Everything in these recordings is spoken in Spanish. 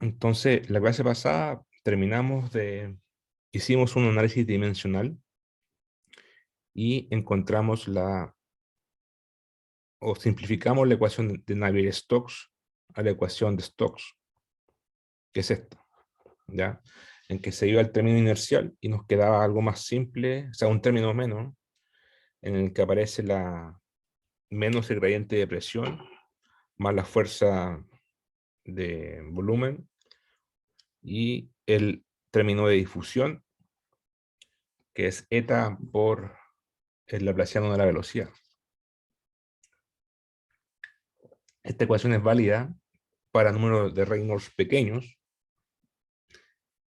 Entonces, la clase pasada hicimos un análisis dimensional y encontramos o simplificamos la ecuación de Navier-Stokes a la ecuación de Stokes, que es esta, ¿ya? En que se iba el término inercial y nos quedaba algo más simple, o sea, un término menos, en el que aparece menos el gradiente de presión, más la fuerza de volumen, y el término de difusión, que es eta por el laplaciano de la velocidad. Esta ecuación es válida para números de Reynolds pequeños,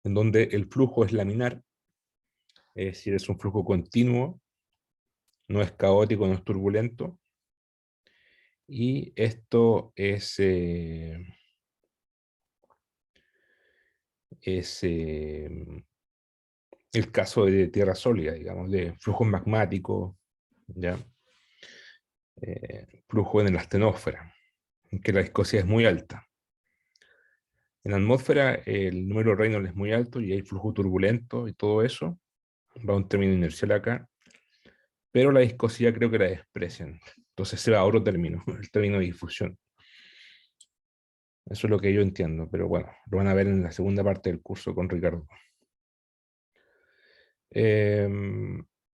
en donde el flujo es laminar, es decir, es un flujo continuo, no es caótico, no es turbulento, y esto es el caso de tierra sólida, digamos, de flujos magmáticos, ¿ya? Flujo en la astenósfera, en que la viscosidad es muy alta. En la atmósfera el número de Reynolds es muy alto y hay flujo turbulento y todo eso, va a un término inercial acá, pero la viscosidad creo que la desprecian. Entonces se va a otro término, el término de difusión. Eso es lo que yo entiendo, pero bueno, lo van a ver en la segunda parte del curso con Ricardo.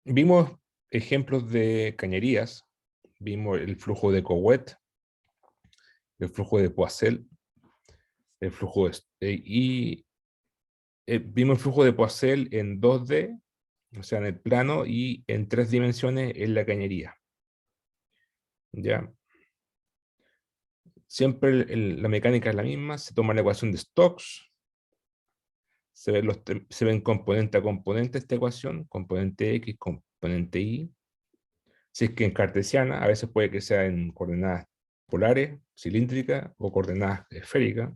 Vimos ejemplos de cañerías, vimos el flujo de Couette, el flujo de Poiseuille, el flujo vimos el flujo de Poiseuille en 2D, o sea, en el plano, y en 3 dimensiones en la cañería. ¿Ya? Siempre la mecánica es la misma, se toma la ecuación de Stokes, se ven componente a componente esta ecuación, componente X, componente Y. Si es que en cartesiana, a veces puede que sea en coordenadas polares, cilíndricas o coordenadas esféricas.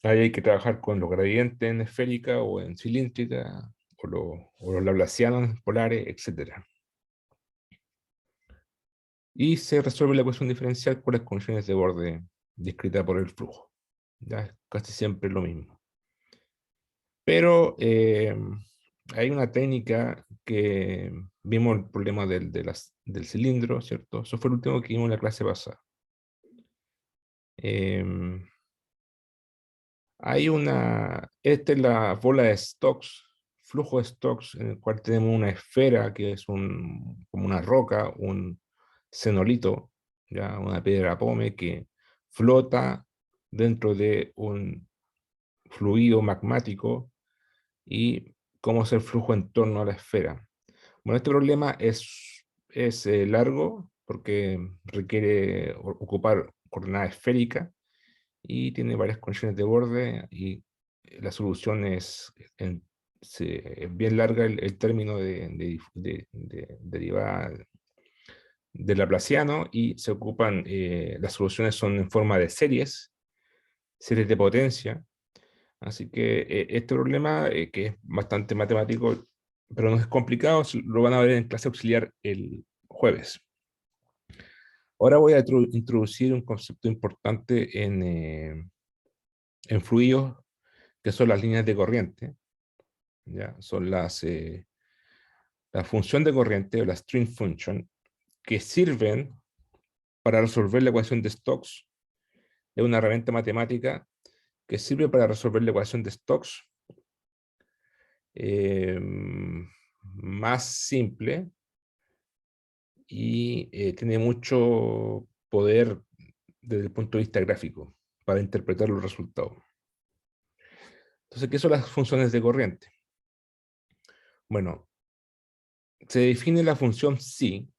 Ahí hay que trabajar con los gradientes en esférica o en cilíndrica, o los laplacianos polares, etc. Y se resuelve la ecuación diferencial con las condiciones de borde descritas por el flujo. Ya es casi siempre lo mismo. Pero hay una técnica que vimos el problema del cilindro, ¿cierto? Eso fue el último que vimos en la clase pasada. Esta es la bola de Stokes, flujo de Stokes, en el cual tenemos una esfera que es como una roca, un cenolito, ya una piedra pómez que flota dentro de un fluido magmático y cómo es el flujo en torno a la esfera. Bueno, este problema es largo porque requiere ocupar coordenada esférica y tiene varias condiciones de borde y la solución es bien larga el término de derivada del laplaciano y las soluciones son en forma de series de potencia. Así que este problema, que es bastante matemático, pero no es complicado, lo van a ver en clase auxiliar el jueves. Ahora voy a introducir un concepto importante en fluidos, que son las líneas de corriente. ¿Ya? Son la función de corriente o la string function, que sirven para resolver la ecuación de Stokes. Es una herramienta matemática que sirve para resolver la ecuación de Stokes más simple y tiene mucho poder desde el punto de vista gráfico para interpretar los resultados. Entonces, ¿qué son las funciones de corriente? Bueno, se define la función psi,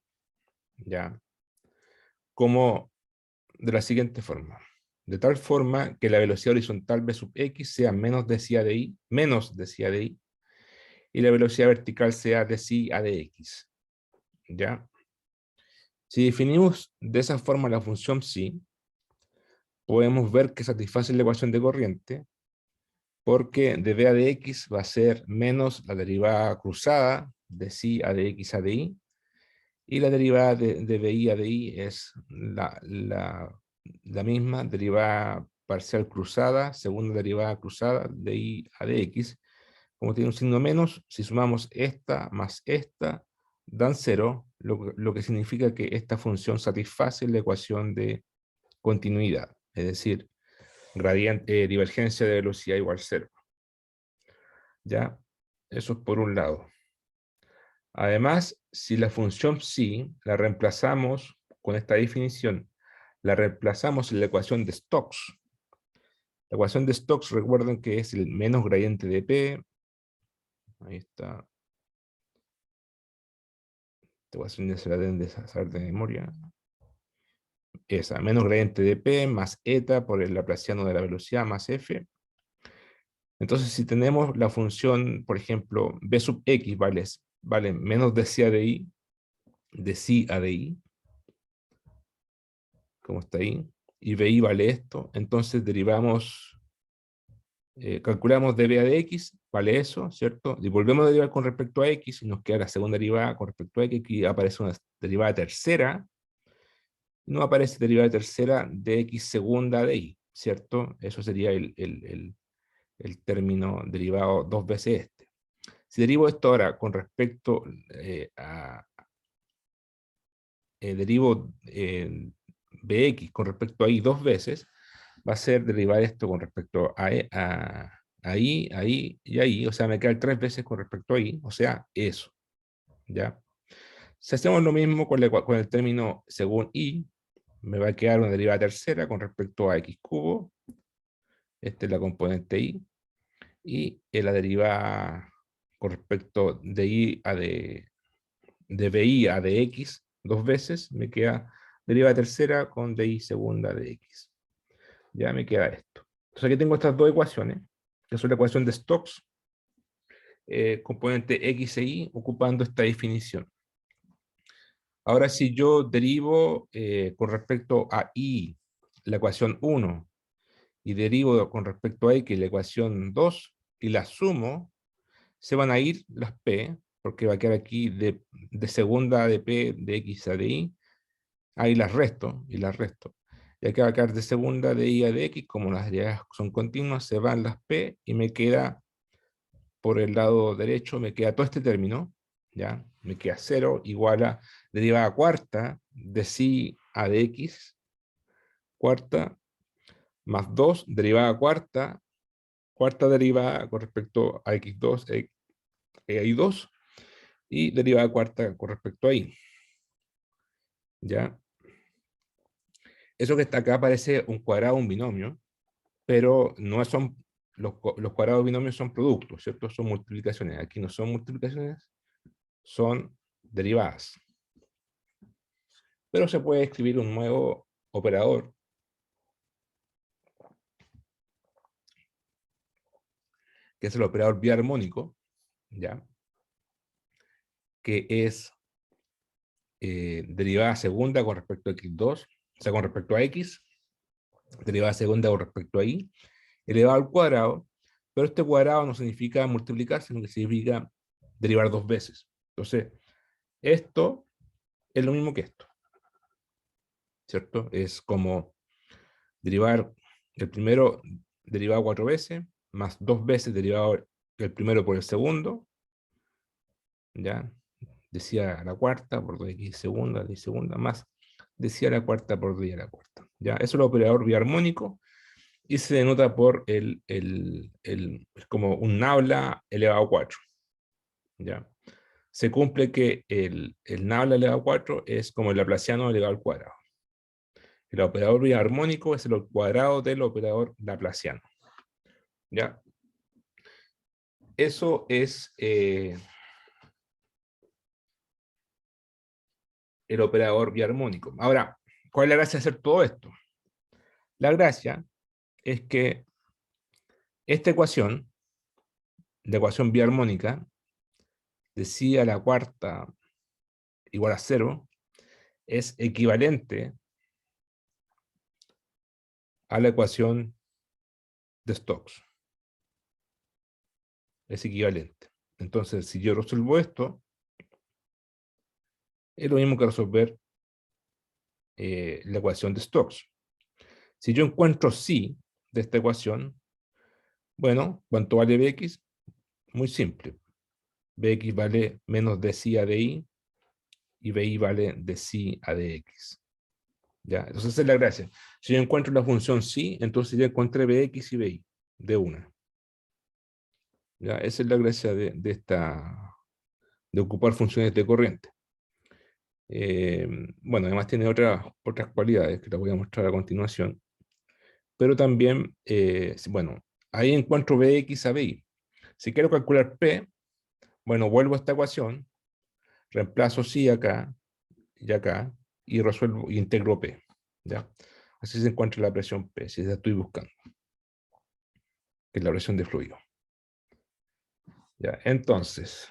¿ya? Como de la siguiente forma. De tal forma que la velocidad horizontal v sub x sea menos de psi a de i, y la velocidad vertical sea de psi a de x. ¿Ya? Si definimos de esa forma la función psi, podemos ver que satisface la ecuación de corriente, porque de v a de x va a ser menos la derivada cruzada de psi a de x a de i, y la derivada de vi a de i es la misma derivada parcial cruzada, segunda derivada cruzada de y a de x. Como tiene un signo menos, si sumamos esta más esta, dan 0, lo que significa que esta función satisface la ecuación de continuidad, es decir, divergencia de velocidad igual 0. ¿Ya? Eso es por un lado. Además, si la función psi la reemplazamos con esta definición, la reemplazamos en la ecuación de Stokes. La ecuación de Stokes, recuerden que es el menos gradiente de P. Ahí está. Esta ecuación ya se la deben de saber de memoria. Esa, menos gradiente de P más eta por el laplaciano de la velocidad más F. Entonces, si tenemos la función, por ejemplo, B sub X vale menos de C a de I, de C a de I, como está ahí, y BI vale esto, entonces derivamos, calculamos dB a de X, vale eso, ¿cierto? Y volvemos a derivar con respecto a X, y nos queda la segunda derivada con respecto a X, aquí aparece una derivada tercera, y no aparece derivada tercera de X segunda de Y, ¿cierto? Eso sería el término derivado dos veces este. Si derivo esto ahora con respecto derivo Bx con respecto a y dos veces, va a ser derivar esto con respecto a y y a y, o sea, me queda tres veces con respecto a y, o sea, eso, ¿ya? Si hacemos lo mismo con el término según y, me va a quedar una derivada tercera con respecto a x cubo, esta es la componente y la derivada con respecto de y a de bi a de x dos veces, me queda derivada tercera con di segunda de x. Ya me queda esto. Entonces aquí tengo estas dos ecuaciones, que son la ecuación de Stokes, componente x e y, ocupando esta definición. Ahora, si yo derivo con respecto a y la ecuación 1 y derivo con respecto a x la ecuación 2 y la sumo, se van a ir las p, porque va a quedar aquí de segunda de p de x a de y, ahí las resto y las resto. Y acá va a quedar de segunda de y a de x, como las derivadas son continuas, se van las p y me queda por el lado derecho, me queda todo este término, ¿ya? Me queda 0 igual a derivada cuarta de psi a de x, cuarta, más 2 derivada cuarta, cuarta derivada con respecto a x2, y2, y derivada cuarta con respecto a y. ¿Ya? Eso que está acá parece un cuadrado, un binomio, pero no son, los cuadrados binomios son productos, ¿cierto? Son multiplicaciones. Aquí no son multiplicaciones, son derivadas. Pero se puede escribir un nuevo operador que es el operador biarmónico, ¿ya? Que es derivada segunda con respecto a x2, o sea, con respecto a x, derivada segunda con respecto a y, elevado al cuadrado, pero este cuadrado no significa multiplicar, sino que significa derivar dos veces. Entonces, esto es lo mismo que esto, ¿cierto? Es como derivar el primero derivado cuatro veces, más dos veces derivado el primero por el segundo, ¿ya? Decía la cuarta por 2x segunda, más decía la cuarta por d a la cuarta. ¿Ya? Eso es el operador biarmónico y se denota por es como un nabla elevado a 4. ¿Ya? Se cumple que el nabla elevado a 4 es como el laplaciano elevado al cuadrado. El operador biarmónico es el cuadrado del operador laplaciano. ¿Ya? Eso es el operador biarmónico. Ahora, ¿cuál es la gracia de hacer todo esto? La gracia es que esta ecuación, la ecuación biarmónica, de psi a la cuarta igual a 0, es equivalente a la ecuación de Stokes. Es equivalente. Entonces, si yo resuelvo esto, es lo mismo que resolver la ecuación de Stokes. Si yo encuentro psi, de esta ecuación. Bueno, ¿cuánto vale Bx? Muy simple. Bx vale menos dci a di y bi vale dci a dx. ¿Ya? Entonces esa es la gracia. Si yo encuentro la función psi, entonces ya encontré bx y bi de una. ¿Ya? Esa es la gracia de ocupar funciones de corriente. Bueno, además tiene otras cualidades que las voy a mostrar a continuación. Pero también, bueno, ahí encuentro bx a bi. Si quiero calcular p, bueno, vuelvo a esta ecuación, reemplazo psi acá y resuelvo y integro p. ¿Ya? Así se encuentra la presión P, si la estoy buscando, que es la presión de fluido. ¿Ya? Entonces,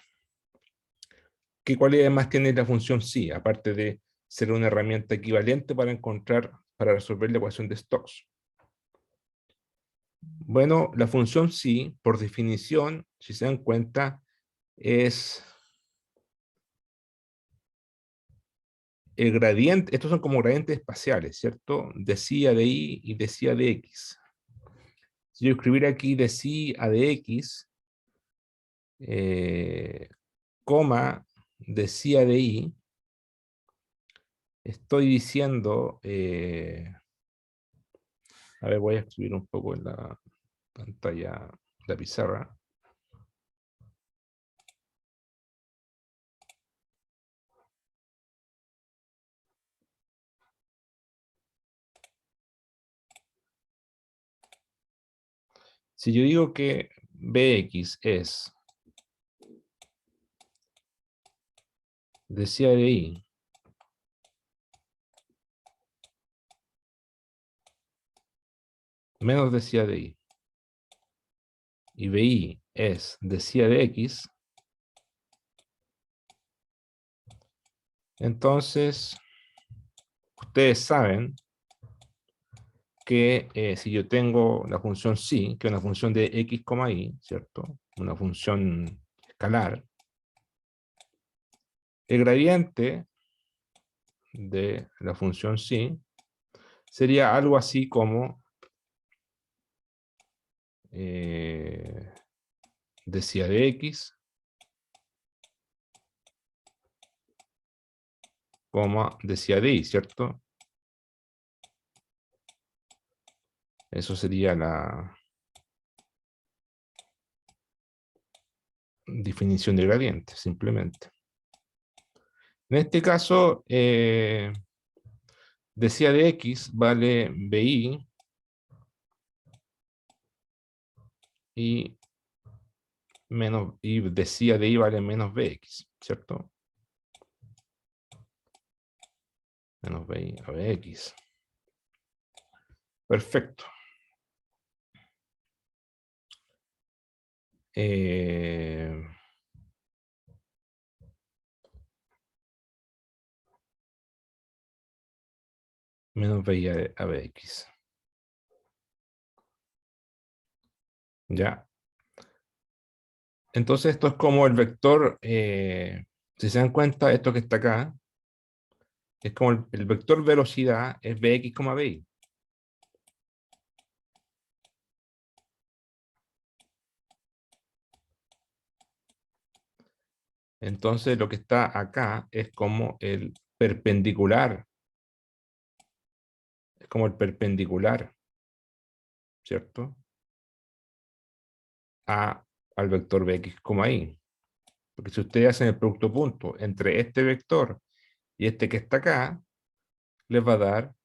¿qué cualidades más tiene la función psi? Aparte de ser una herramienta equivalente para resolver la ecuación de Stokes. Bueno, la función psi, por definición, si se dan cuenta, es el gradiente. Estos son como gradientes espaciales, ¿cierto? De psi a di y de psi a dx. Si yo escribiera aquí de psi a dx, coma de psi a di, estoy diciendo, a ver, voy a escribir un poco en la pantalla, la pizarra. Si yo digo que Bx es de psi a di menos de psi a di y Bi es de psi a dx, entonces ustedes saben que si yo tengo la función psi, que es una función de x, y, ¿cierto? Una función escalar, el gradiente de la función psi sería algo así como de psi a dx, de psi a di, ¿cierto? Eso sería la definición de gradiente, simplemente. En este caso, de psi a dx vale bi y de psi a di vale menos bx, ¿cierto? Menos bi a bx. Perfecto. Menos bi a bx. ¿Ya? Entonces esto es como el vector, si se dan cuenta, esto que está acá, es como el vector velocidad es bx, bi. Entonces lo que está acá es como el perpendicular, ¿cierto? Al vector bx, y. Porque si ustedes hacen el producto punto entre este vector y este que está acá, les va a dar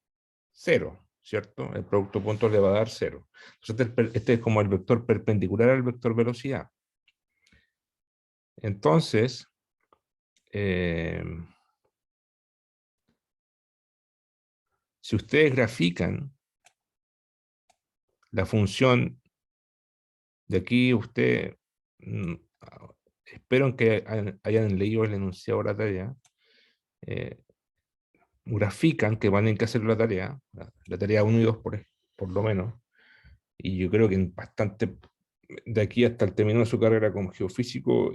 0, ¿cierto? El producto punto les va a dar 0. Entonces este es como el vector perpendicular al vector velocidad. Entonces, si ustedes grafican la función de aquí, espero que hayan leído el enunciado de la tarea, eh, grafican que van a que hacer la tarea 1 y 2 por lo menos, y yo creo que en bastante, de aquí hasta el término de su carrera como geofísico,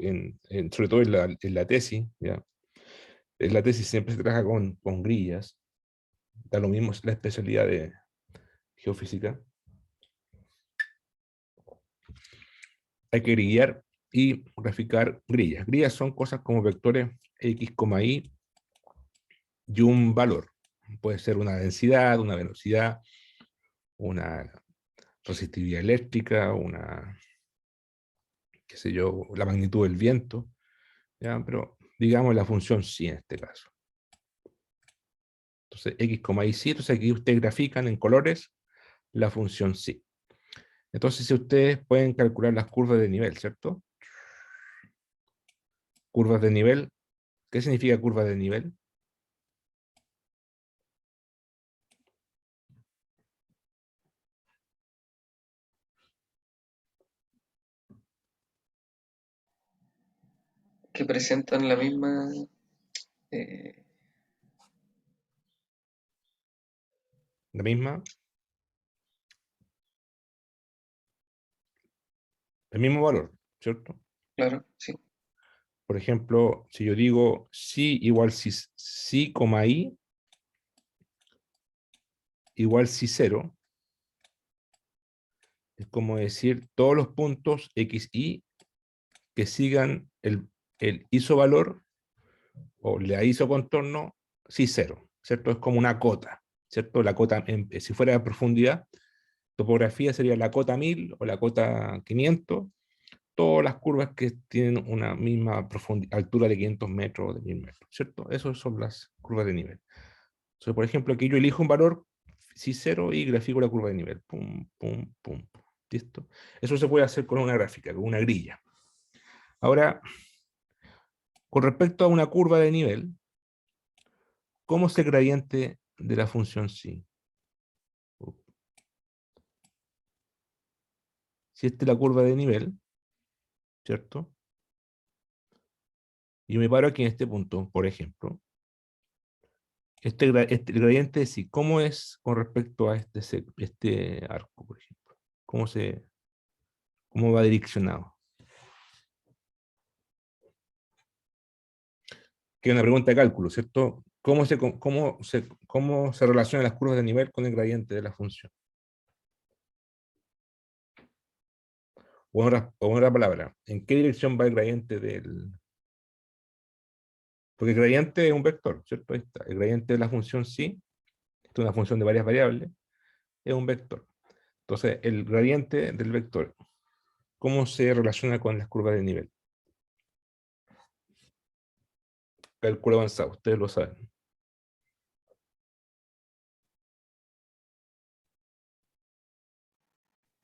sobre todo en la tesis, ¿ya? En la tesis siempre se trabaja con grillas, da lo mismo la especialidad de geofísica. hay que grillar y graficar grillas. Grillas son cosas como vectores x, y un valor. Puede ser una densidad, una velocidad, una resistividad eléctrica, una, qué sé yo, la magnitud del viento, ¿ya? Pero digamos la función sí en este caso. Entonces, x, y sí, entonces aquí ustedes grafican en colores la función sí. Entonces, si ustedes pueden calcular las curvas de nivel, ¿cierto? Curvas de nivel. ¿Qué significa curva de nivel? Que presentan la misma, eh, La misma, el mismo valor, ¿cierto? claro, sí, Por ejemplo, si yo digo sí igual sí, i igual sí 0, es como decir todos los puntos xy que sigan el isovalor o la isocontorno sí 0, ¿cierto? Es como una cota, ¿cierto? La cota, si fuera de profundidad, topografía sería la cota 1000 o la cota 500, todas las curvas que tienen una misma altura de 500 metros o de 1000 metros, ¿cierto? Esas son las curvas de nivel. Entonces, por ejemplo, aquí yo elijo un valor, sí 0, y grafico la curva de nivel. Pum, pum, pum. ¿Listo? Eso se puede hacer con una gráfica, con una grilla. Ahora, con respecto a una curva de nivel, ¿cómo es el gradiente de la función psi? Si esta es la curva de nivel, ¿cierto? Y me paro aquí en este punto, por ejemplo. El gradiente de psi, ¿cómo es con respecto a este arco, por ejemplo? ¿Cómo va direccionado? Que es una pregunta de cálculo, ¿cierto? ¿Cómo se relacionan las curvas de nivel con el gradiente de la función? O en otra palabra, ¿en qué dirección va el gradiente del...? Porque el gradiente es un vector, ¿cierto? Ahí está. El gradiente de la función sí, esto es una función de varias variables, es un vector. Entonces, el gradiente del vector, ¿cómo se relaciona con las curvas de nivel? Cálculo avanzado, ustedes lo saben.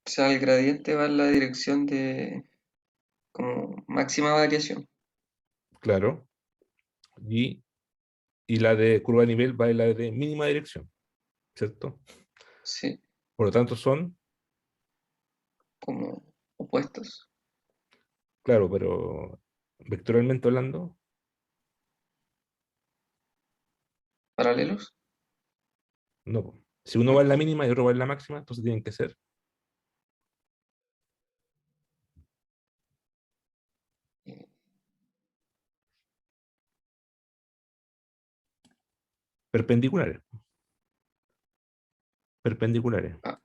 o sea, el gradiente va en la dirección de como máxima variación, Claro. Y, y la de curva de nivel va en la de mínima dirección, ¿cierto? sí, Por lo tanto, son, como opuestos, claro, pero vectorialmente hablando, paralelos, no, po. Si uno va en la mínima y otro va en la máxima, entonces tienen que ser eh, perpendiculares. Perpendiculares. ah,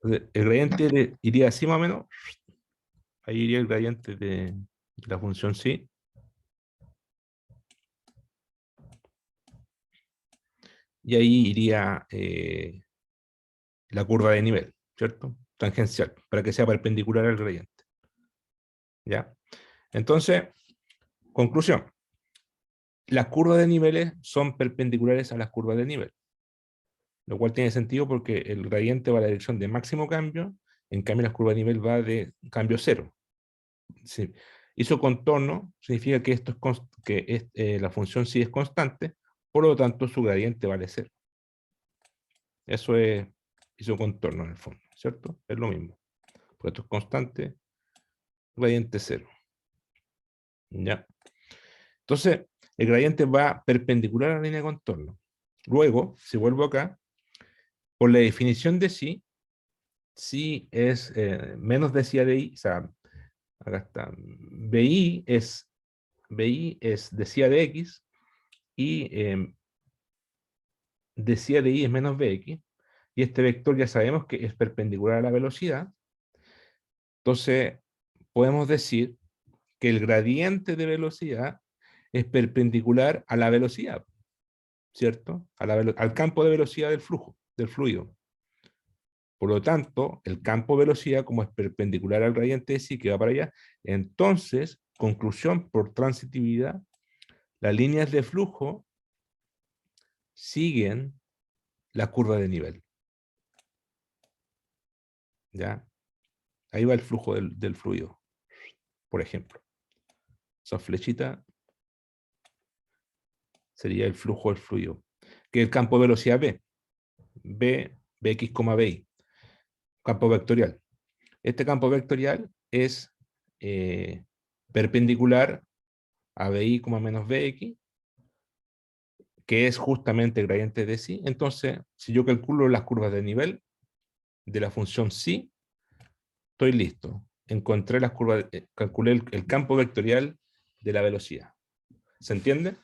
Entonces, el gradiente iría así más o menos. Ahí iría el gradiente de la función psi. Y ahí iría la curva de nivel, ¿cierto? Tangencial, para que sea perpendicular al gradiente. ¿Ya? Entonces, conclusión. Las curvas de niveles son perpendiculares a las curvas de nivel, lo cual tiene sentido porque el gradiente va a la dirección de máximo cambio, en cambio las curvas de nivel va de cambio cero. Sí. Isocontorno significa que, la función sí es constante, por lo tanto su gradiente vale cero. Eso es isocontorno en el fondo, ¿cierto? Es lo mismo. Porque esto es constante, gradiente cero. ¿Ya? Entonces, el gradiente va perpendicular a la línea de contorno. Luego, si vuelvo acá, por la definición de sí, sí es menos de sí a de i, o sea, acá está, BI es de sí a de x, y de sí a de i es menos bx, y este vector ya sabemos que es perpendicular a la velocidad, Entonces, podemos decir que el gradiente de velocidad es perpendicular a la velocidad, ¿cierto? Al campo de velocidad del flujo, del fluido. Por lo tanto, el campo de velocidad, como es perpendicular al gradiente de psi que va para allá, entonces, conclusión por transitividad, las líneas de flujo siguen la curva de nivel. ¿Ya? Ahí va el flujo del fluido, por ejemplo. Esa flechita sería el flujo del fluido, que es el campo de velocidad B, Bx, Bi, campo vectorial. Este campo vectorial es perpendicular a Bi, menos Bx, que es justamente el gradiente de psi. Entonces, si yo calculo las curvas de nivel de la función psi, estoy listo. Encontré las curvas, calculé el campo vectorial de la velocidad. ¿Se entiende?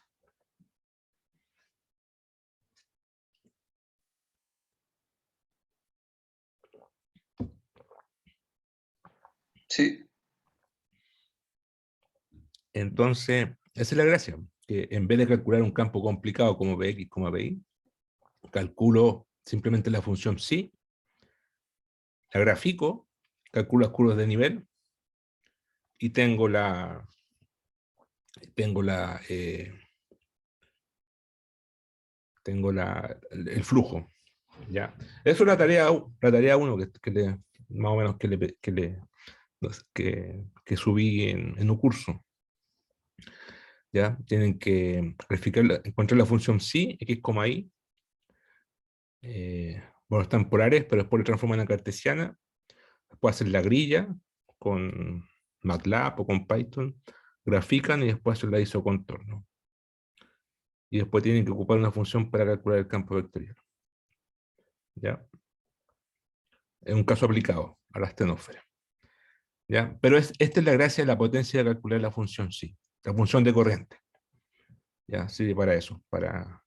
Sí, Entonces, esa es la gracia, que en vez de calcular un campo complicado como Bx, Bi, calculo simplemente la función psi, la grafico, calculo las curvas de nivel y tengo la, eh, el flujo. ¿Ya? Eso es la tarea 1 más o menos que subí en un curso. ¿Ya? Tienen que encontrar la función psi, x, y. Bueno, están polares, pero después lo transforman en cartesiana. Después hacen la grilla con MATLAB o con Python, grafican y después hacen la isocontorno. Y después tienen que ocupar una función para calcular el campo vectorial. ¿Ya? Es un caso aplicado a la astenósfera. ¿Ya? Pero esta es la gracia de la potencia de calcular la función psi, la función de corriente. ¿Ya? Sirve para eso. Para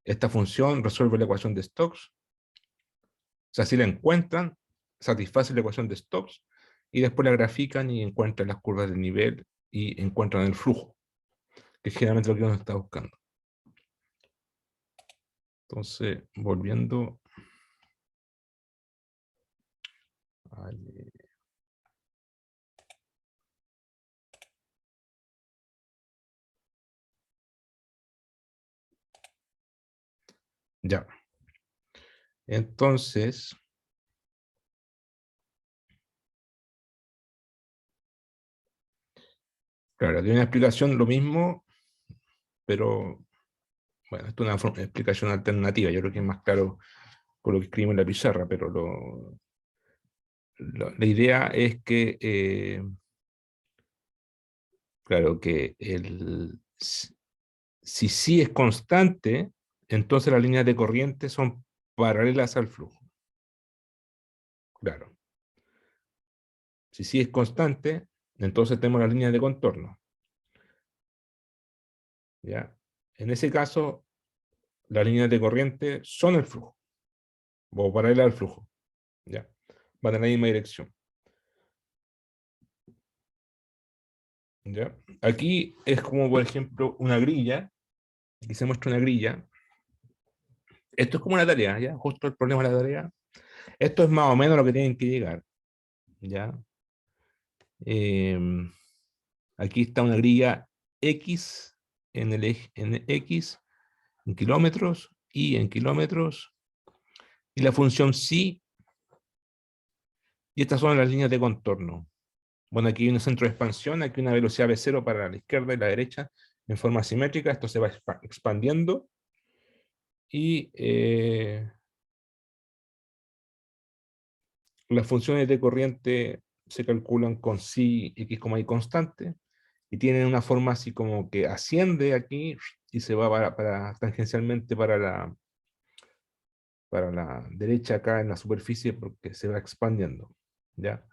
esta función resuelve la ecuación de Stokes. O sea, si la encuentran, satisface la ecuación de Stokes y después la grafican y encuentran las curvas de nivel y encuentran el flujo, que es generalmente lo que uno está buscando. Entonces, volviendo al, ya. Entonces, claro, tiene una explicación lo mismo, pero bueno, esto es una explicación alternativa. Yo creo que es más claro con lo que escribimos en la pizarra, pero la idea es que, claro, que si sí es constante, entonces las líneas de corriente son paralelas al flujo. Claro. Si sí es constante, entonces tenemos las líneas de contorno. ¿Ya? En ese caso, las líneas de corriente son el flujo, o paralelas al flujo. ¿Ya? Van en la misma dirección. ¿Ya? Aquí es como, por ejemplo, una grilla. Aquí se muestra una grilla. Esto es como una tarea, ¿ya? Justo el problema de la tarea. Esto es más o menos lo que tienen que llegar, ¿ya? Eh, Aquí está una grilla X en el eje en X, en kilómetros, y en kilómetros, y la función psi, y estas son las líneas de contorno. Bueno, aquí hay un centro de expansión, aquí una velocidad V0 para la izquierda y la derecha en forma simétrica, esto se va expandiendo, y las funciones de corriente se calculan con psi, x, y constante, y tienen una forma así como que asciende aquí y se va tangencialmente para la derecha acá en la superficie porque se va expandiendo, ¿ya?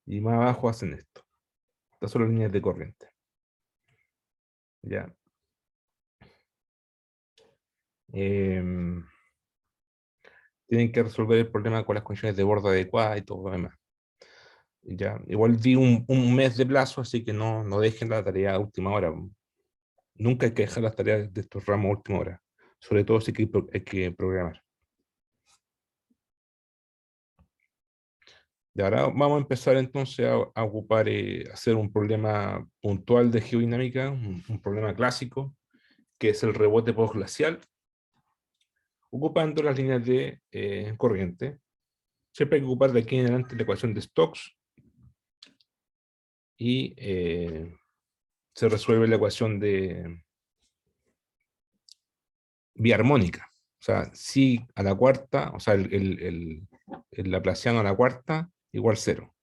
Y más abajo hacen esto. Estas son las líneas de corriente, ¿ya? Em, Tienen que resolver el problema con las condiciones de borde adecuadas y todo lo demás. Ya, igual di un mes de plazo, así que no dejen la tarea a última hora. Nunca hay que dejar las tareas de estos ramos a última hora, sobre todo si hay que programar. Y ahora vamos a empezar entonces a ocupar, hacer un problema puntual de geodinámica, un problema clásico, que es el rebote postglacial, ocupando las líneas de corriente. Siempre hay que ocupar de aquí en adelante la ecuación de Stokes y se resuelve la ecuación de biarmónica. O sea, si a la cuarta, o sea, el laplaciano a la cuarta igual cero.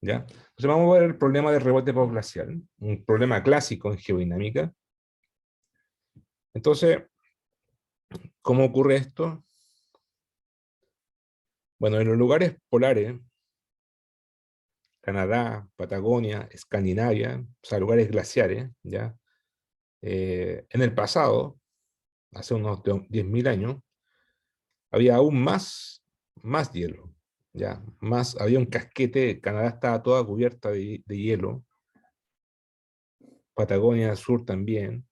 ¿Ya? Entonces vamos a ver el problema del rebote postglacial, un problema clásico en geodinámica. Entonces, ¿cómo ocurre esto? Bueno, en los lugares polares, Canadá, Patagonia, Escandinavia, o sea, lugares glaciares, ¿ya? En el pasado, hace unos 10.000 años, había aún más hielo, ¿ya? Había un casquete, Canadá estaba toda cubierta de hielo, Patagonia al sur también,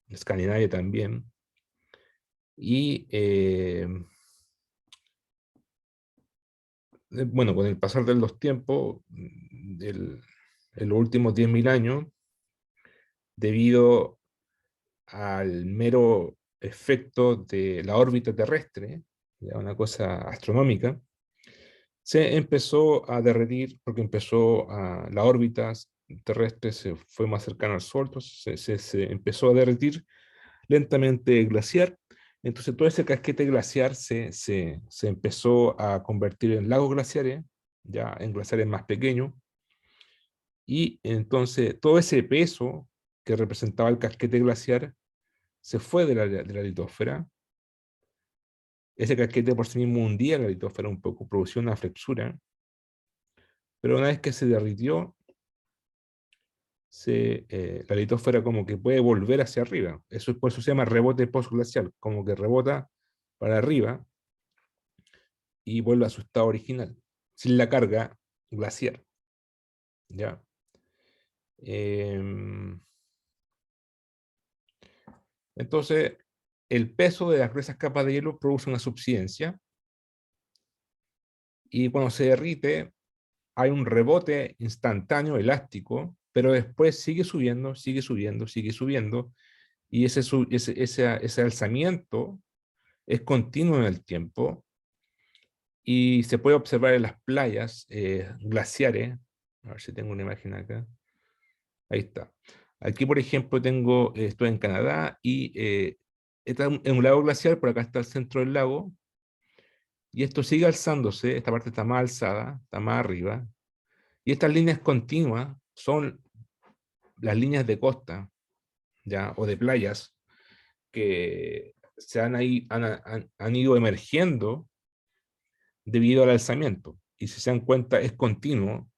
Escandinavia también, y bueno, con el pasar de los tiempos, en los últimos 10.000 años, debido al mero efecto de la órbita terrestre, ya una cosa astronómica, se empezó a derretir porque la órbita terrestre se fue más cercana al Sol, entonces se empezó a derretir lentamente el glaciar. Entonces todo ese casquete glaciar se empezó a convertir en lagos glaciares, ya en glaciares más pequeños, y entonces todo ese peso que representaba el casquete glaciar se fue de la litósfera. Ese casquete por sí mismo hundía la litósfera un poco, producía una flexura, pero una vez que se derritió, la litósfera como que puede volver hacia arriba. Por eso se llama rebote postglacial, como que rebota para arriba y vuelve a su estado original, sin la carga glaciar. ¿Ya? Entonces, el peso de las gruesas capas de hielo produce una subsidencia y cuando se derrite hay un rebote instantáneo, elástico, pero después sigue subiendo, sigue subiendo, sigue subiendo, y ese alzamiento es continuo en el tiempo, y se puede observar en las playas glaciares. A ver si tengo una imagen acá. Ahí está. Aquí, por ejemplo, estoy en Canadá, y está en un lago glaciar, por acá está el centro del lago, y esto sigue alzándose, esta parte está más alzada, está más arriba, y estas líneas continuas son las líneas de costa, ¿ya? O de playas, que han ido emergiendo debido al alzamiento. Y si se dan cuenta, es continuo,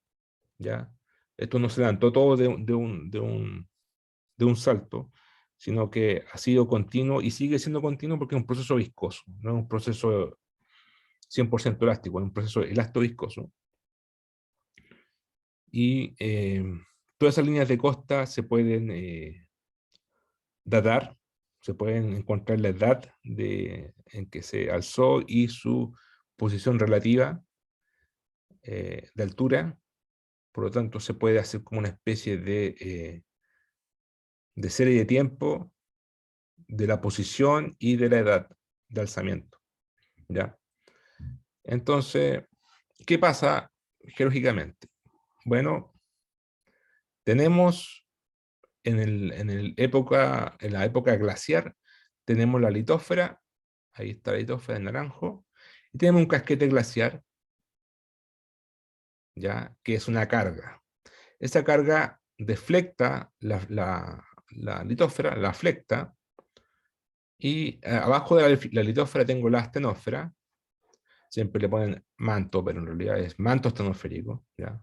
¿ya? Esto no se levantó todo de un salto, sino que ha sido continuo y sigue siendo continuo porque es un proceso viscoso, no es un proceso 100% elástico, es un proceso elasto-viscoso. Y todas esas líneas de costa se pueden datar, se pueden encontrar la edad en que se alzó y su posición relativa de altura. Por lo tanto, se puede hacer como una especie de serie de tiempo de la posición y de la edad de alzamiento, ¿ya? Entonces, ¿qué pasa geológicamente? Bueno, tenemos en la época glaciar, tenemos la litósfera, ahí está la litósfera en naranjo, y tenemos un casquete glaciar, ¿ya? Que es una carga. Esa carga deflecta la litósfera, la flecta, y abajo de la litósfera tengo la astenósfera, siempre le ponen manto, pero en realidad es manto astenosférico, ¿ya?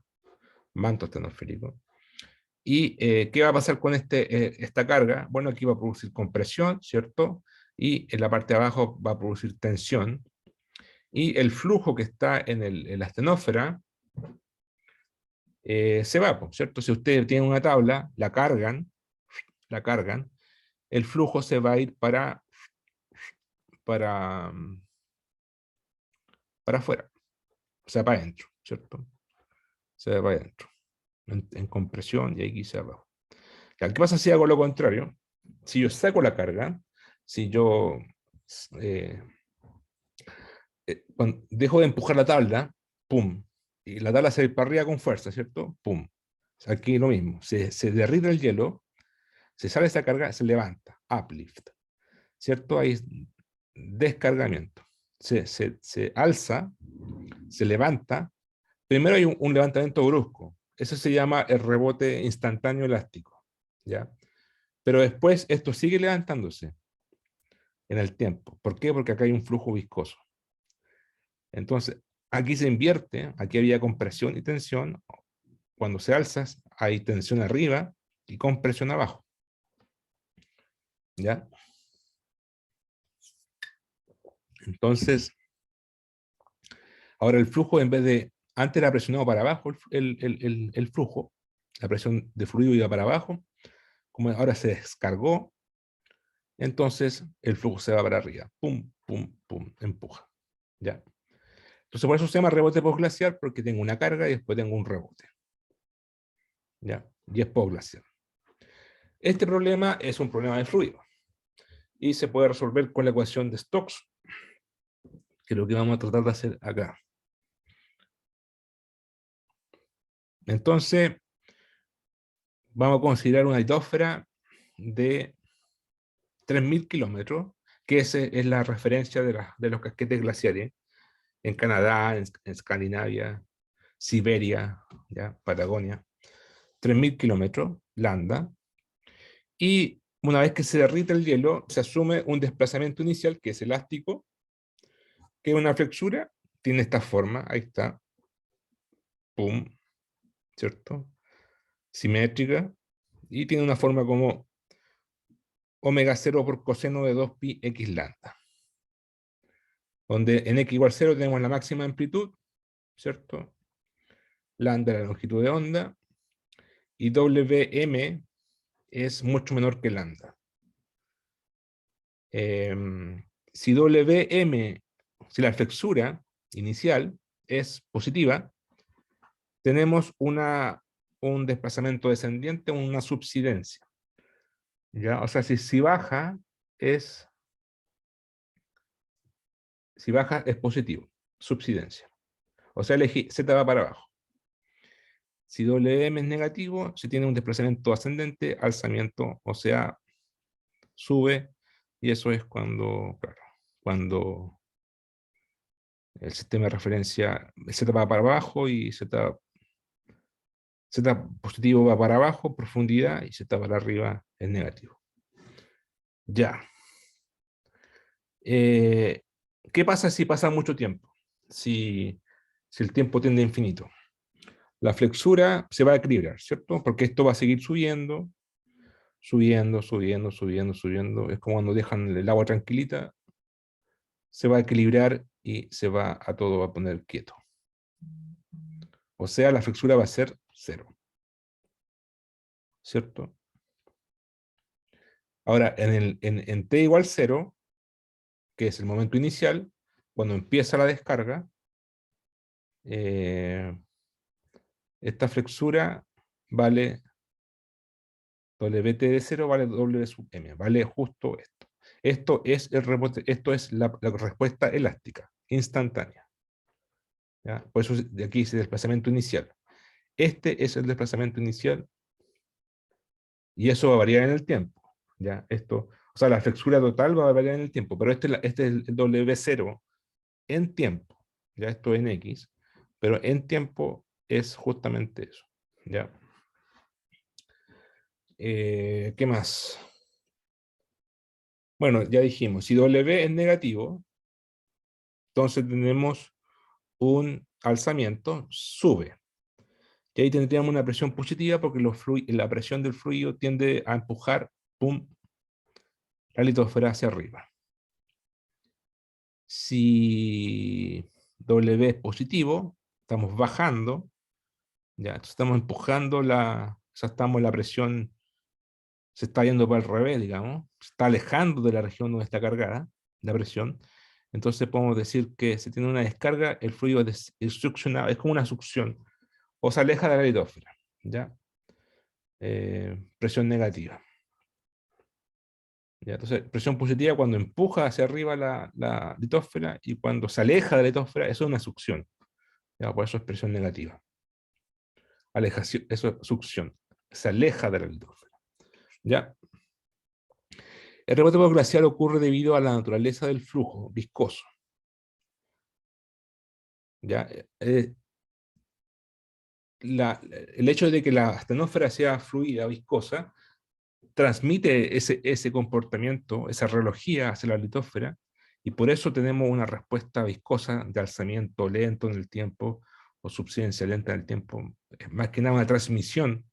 Manto astenosférico. ¿Y qué va a pasar con esta carga? Bueno, aquí va a producir compresión, ¿cierto? Y en la parte de abajo va a producir tensión. Y el flujo que está en la astenósfera se va, po, ¿cierto? Si ustedes tienen una tabla, la cargan, el flujo se va a ir para, para afuera, o sea, para adentro, ¿cierto? Se va para adentro, en compresión y aquí se va abajo. Ya, ¿qué pasa si hago lo contrario? Si yo saco la carga, si yo eh, dejo de empujar la tabla, ¡pum! Y la tabla se va para arriba con fuerza, ¿cierto? ¡Pum! Aquí lo mismo, se derrite el hielo, se sale esa carga, se levanta, uplift, ¿cierto? Ahí es descargamiento. Se alza, se levanta. Primero hay un levantamiento brusco. Eso se llama el rebote instantáneo elástico, ¿ya? Pero después esto sigue levantándose en el tiempo. ¿Por qué? Porque acá hay un flujo viscoso. Entonces, aquí se invierte, aquí había compresión y tensión. Cuando se alza, hay tensión arriba y compresión abajo, ¿ya? Entonces, ahora el flujo, en vez de, antes era presionado para abajo el flujo, la presión de fluido iba para abajo, como ahora se descargó, entonces el flujo se va para arriba, pum, pum, pum, empuja, ¿ya? Entonces por eso se llama rebote postglacial, porque tengo una carga y después tengo un rebote, ¿ya? Y es postglacial. Este problema es un problema de fluido y se puede resolver con la ecuación de Stokes, que es lo que vamos a tratar de hacer acá. Entonces, vamos a considerar una litosfera de 3.000 kilómetros, que esa es la referencia de los casquetes glaciares en Canadá, en Escandinavia, Siberia, ¿ya? Patagonia. 3.000 kilómetros, lambda. Y una vez que se derrite el hielo, se asume un desplazamiento inicial que es elástico, que es una flexura, tiene esta forma, ahí está, pum, ¿cierto? Simétrica, y tiene una forma como omega 0 por coseno de 2 pi x lambda, donde en x igual 0 tenemos la máxima amplitud, ¿cierto? Lambda la longitud de onda, y Wm es mucho menor que lambda. Si Wm, si la flexura inicial es positiva, tenemos un desplazamiento descendiente, una subsidencia, ¿ya? O sea, si baja es, si baja es positivo, subsidencia. O sea, elegí z va para abajo. Si Wm es negativo, se tiene un desplazamiento ascendente, alzamiento, o sea, sube, y eso es cuando, claro, cuando el sistema de referencia z va para abajo y z positivo va para abajo, profundidad, y z para arriba es negativo. Ya. ¿Qué pasa si pasa mucho tiempo? Si el tiempo tiende a infinito. La flexura se va a equilibrar, ¿cierto? Porque esto va a seguir subiendo, subiendo, subiendo, subiendo, subiendo. Es como cuando dejan el agua tranquilita, se va a equilibrar y se va a todo va a poner quieto. O sea, la flexura va a ser cero, ¿cierto? Ahora, en t igual 0, que es el momento inicial, cuando empieza la descarga, esta flexura vale Wt de 0 vale W sub m, vale justo esto. Esto es el rebote, esto es la respuesta elástica, instantánea. ¿Ya? Por eso de aquí dice desplazamiento inicial. Este es el desplazamiento inicial y eso va a variar en el tiempo. ¿Ya? Esto, o sea, la flexura total va a variar en el tiempo, pero este es el W0 en tiempo. ¿Ya? Esto en X, pero en tiempo es justamente eso. ¿Ya? ¿Qué más? Bueno, ya dijimos, si W es negativo, entonces tenemos un alzamiento, sube. Y ahí tendríamos una presión positiva porque la presión del fluido tiende a empujar, pum, la litosfera hacia arriba. Si W es positivo, estamos bajando, Ya, entonces estamos empujando o sea, estamos la presión, se está yendo para el revés, digamos, se está alejando de la región donde está cargada la presión. Entonces podemos decir que si tiene una descarga, el fluido es succionado, es como una succión, o se aleja de la litósfera, ¿ya? Presión negativa. ¿Ya? Entonces, presión positiva cuando empuja hacia arriba la litósfera, y cuando se aleja de la litósfera, eso es una succión. ¿Ya? Por eso es presión negativa. Alejación, eso es succión. Se aleja de la litósfera. ¿Ya? El rebote glacial ocurre debido a la naturaleza del flujo viscoso. ¿Ya? El hecho de que la astenósfera sea fluida, viscosa, transmite ese comportamiento, esa relojía hacia la litósfera, y por eso tenemos una respuesta viscosa de alzamiento lento en el tiempo o subsidencia lenta en el tiempo. Es más que nada una transmisión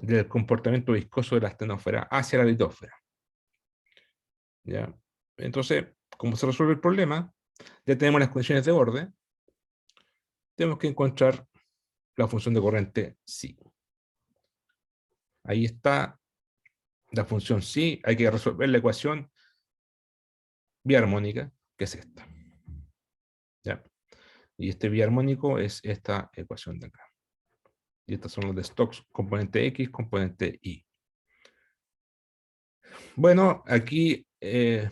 del comportamiento viscoso de la astenósfera hacia la litósfera. ¿Ya? Entonces, ¿cómo se resuelve el problema? Ya tenemos las condiciones de borde, tenemos que encontrar la función de corriente psi. Ahí está la función psi, hay que resolver la ecuación biarmónica, que es esta. ¿Ya? Y este biarmónico es esta ecuación de acá. Y estas son los de Stokes, componente X, componente Y. Bueno, aquí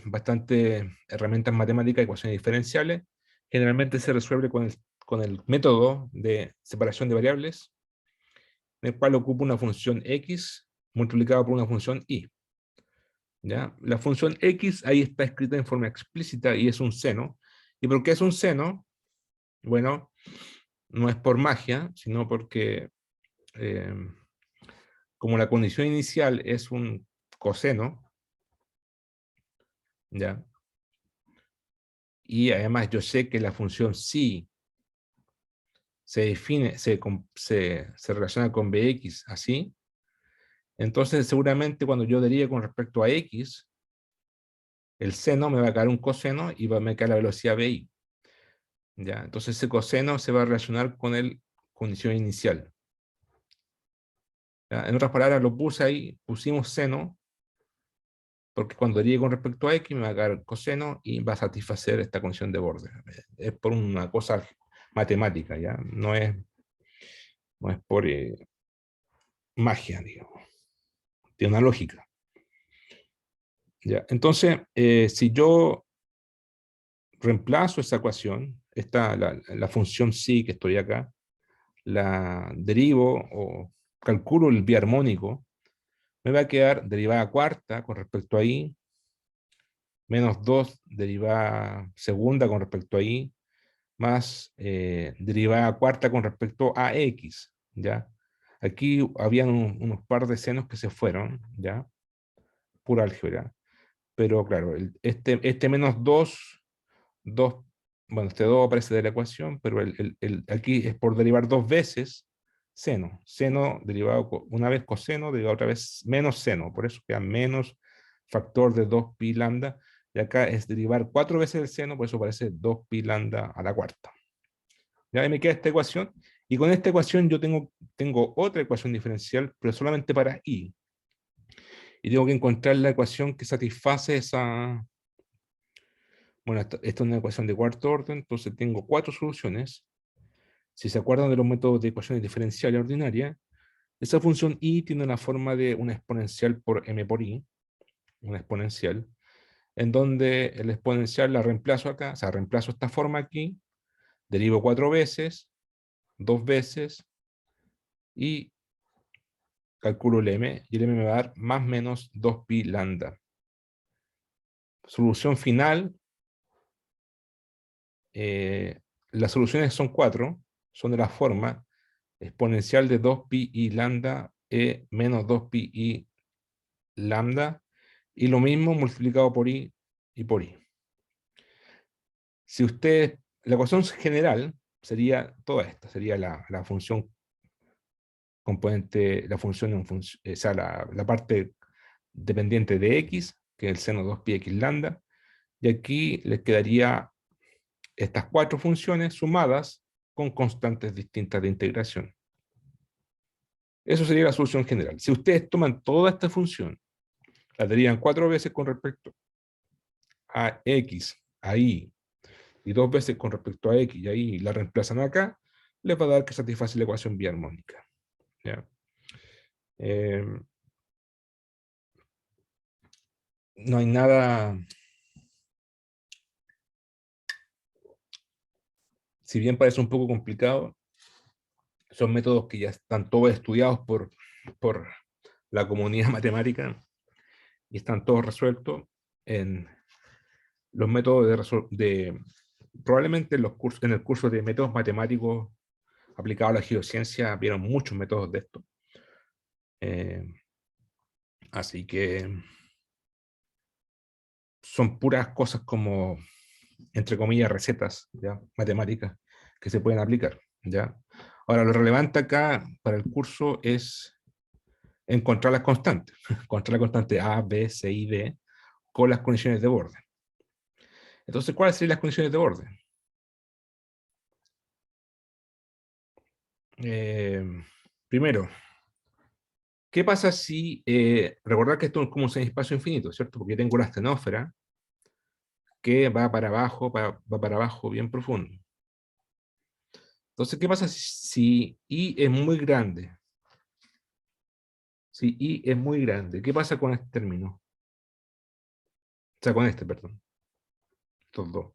bastante herramientas matemáticas, ecuaciones diferenciales. Generalmente se resuelve con el método de separación de variables, en el cual ocupa una función X multiplicada por una función Y. ¿Ya? La función X ahí está escrita en forma explícita y es un seno. ¿Y por qué es un seno? Bueno, no es por magia, sino porque eh, como la condición inicial es un coseno, ¿ya? Y además yo sé que la función psi se define, se relaciona con Bx así, entonces seguramente cuando yo derive con respecto a X, el seno me va a caer un coseno y va a me caer la velocidad Bi. ¿Ya? Entonces ese coseno se va a relacionar con la condición inicial. ¿Ya? En otras palabras, lo puse ahí, pusimos seno, porque cuando derive con respecto a X me va a caer coseno y va a satisfacer esta condición de borde. Es por una cosa matemática, ¿ya? No es por magia, digamos. Tiene una lógica. ¿Ya? Entonces, si yo reemplazo esa ecuación, la función psi que estoy acá, la derivo o calculo el biarmónico, me va a quedar derivada cuarta con respecto a y, menos 2 derivada segunda con respecto a y, más derivada cuarta con respecto a x, ¿ya? Aquí habían unos par de senos que se fueron, ¿ya? Pura álgebra. Pero claro, este menos 2, bueno, este 2 aparece de la ecuación, pero aquí es por derivar dos veces seno. Seno derivado una vez coseno, derivado otra vez menos seno. Por eso queda menos factor de 2 pi lambda. Y acá es derivar 4 veces el seno, por eso aparece 2 pi lambda a la cuarta. Ya ahí me queda esta ecuación. Y con esta ecuación yo tengo otra ecuación diferencial, pero solamente para y. Y tengo que encontrar la ecuación que satisface esa. Bueno, esta es una ecuación de cuarto orden, entonces tengo 4 soluciones. Si se acuerdan de los métodos de ecuaciones diferenciales ordinarias, esa función y tiene la forma de una exponencial por m por i, una exponencial, en donde el exponencial la reemplazo acá, o sea, reemplazo esta forma aquí, derivo 4 veces, 2 veces, y calculo el m, y el m me va a dar más o menos 2 pi lambda. Solución final, las soluciones son 4, son de la forma exponencial de 2 pi i lambda e menos 2 pi i lambda, y lo mismo multiplicado por i y por i. Si usted, la ecuación general sería toda esta, sería la función componente, la función, o sea, la parte dependiente de x, que es el seno 2 pi x lambda, y aquí les quedaría estas 4 funciones sumadas con constantes distintas de integración. Eso sería la solución general. Si ustedes toman toda esta función, la derivan 4 veces con respecto a x, a y, y 2 veces con respecto a x y a y, la reemplazan acá, les va a dar que satisface la ecuación biarmónica. ¿Ya? No hay nada, si bien parece un poco complicado, son métodos que ya están todos estudiados por la comunidad matemática y están todos resueltos en los métodos probablemente en los cursos, en el curso de métodos matemáticos aplicados a la geociencia, vieron muchos métodos de esto. Así que son puras cosas como, entre comillas, recetas, ¿ya? Matemáticas que se pueden aplicar, ¿ya? Ahora, lo relevante acá para el curso es encontrar las constantes, encontrar la constante A, B, C y D con las condiciones de borde. Entonces, ¿cuáles serían las condiciones de borde? Primero, ¿qué pasa si, recordar que esto es como un espacio infinito, ¿cierto? Porque tengo la astenósfera que va para abajo bien profundo. Entonces, ¿qué pasa si I es muy grande? Si I es muy grande, ¿qué pasa con este término? O sea, con este, perdón. Estos dos.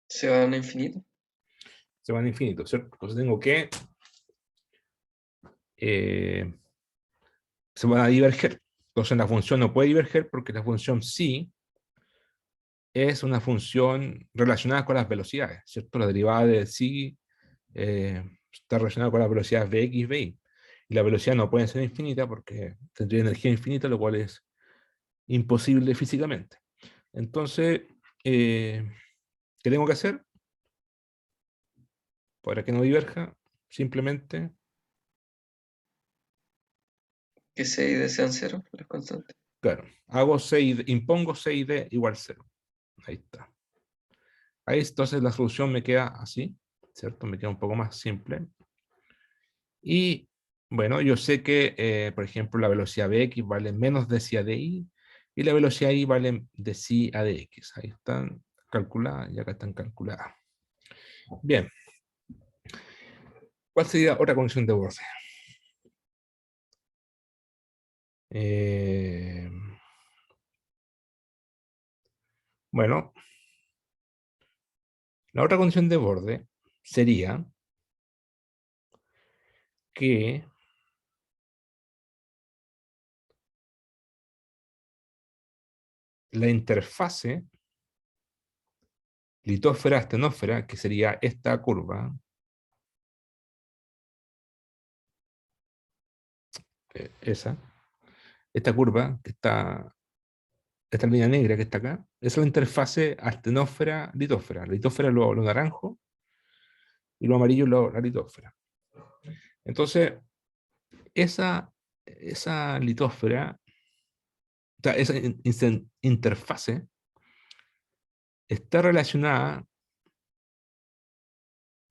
Se van a infinito. Se van a infinito, ¿cierto? Entonces tengo que se van a diverger. Entonces la función no puede diverger porque la función psi es una función relacionada con las velocidades, ¿cierto? La derivada de psi está relacionada con las velocidades Vx, Vy. Y la velocidad no puede ser infinita porque tendría energía infinita, lo cual es imposible físicamente. Entonces, ¿qué tengo que hacer? Para que no diverja, simplemente, Que C y D sean cero, las constantes. claro, impongo C y D igual 0. Ahí está. Ahí entonces la solución me queda así, ¿cierto? Me queda un poco más simple. Y bueno, yo sé que, por ejemplo, la velocidad Vx vale menos de si a dI y la velocidad I vale de si a dx. Ahí están calculadas y acá están calculadas. Bien. ¿Cuál sería otra condición de borde? Eh, bueno, la otra condición de borde sería que la interfase litósfera-astenósfera, que sería esta curva, esa, esta curva, esta línea negra que está acá, es la interfase astenósfera-litósfera. La litósfera es lo naranjo y lo amarillo es la litósfera. Entonces, esa litósfera, o sea, esa interfase está relacionada,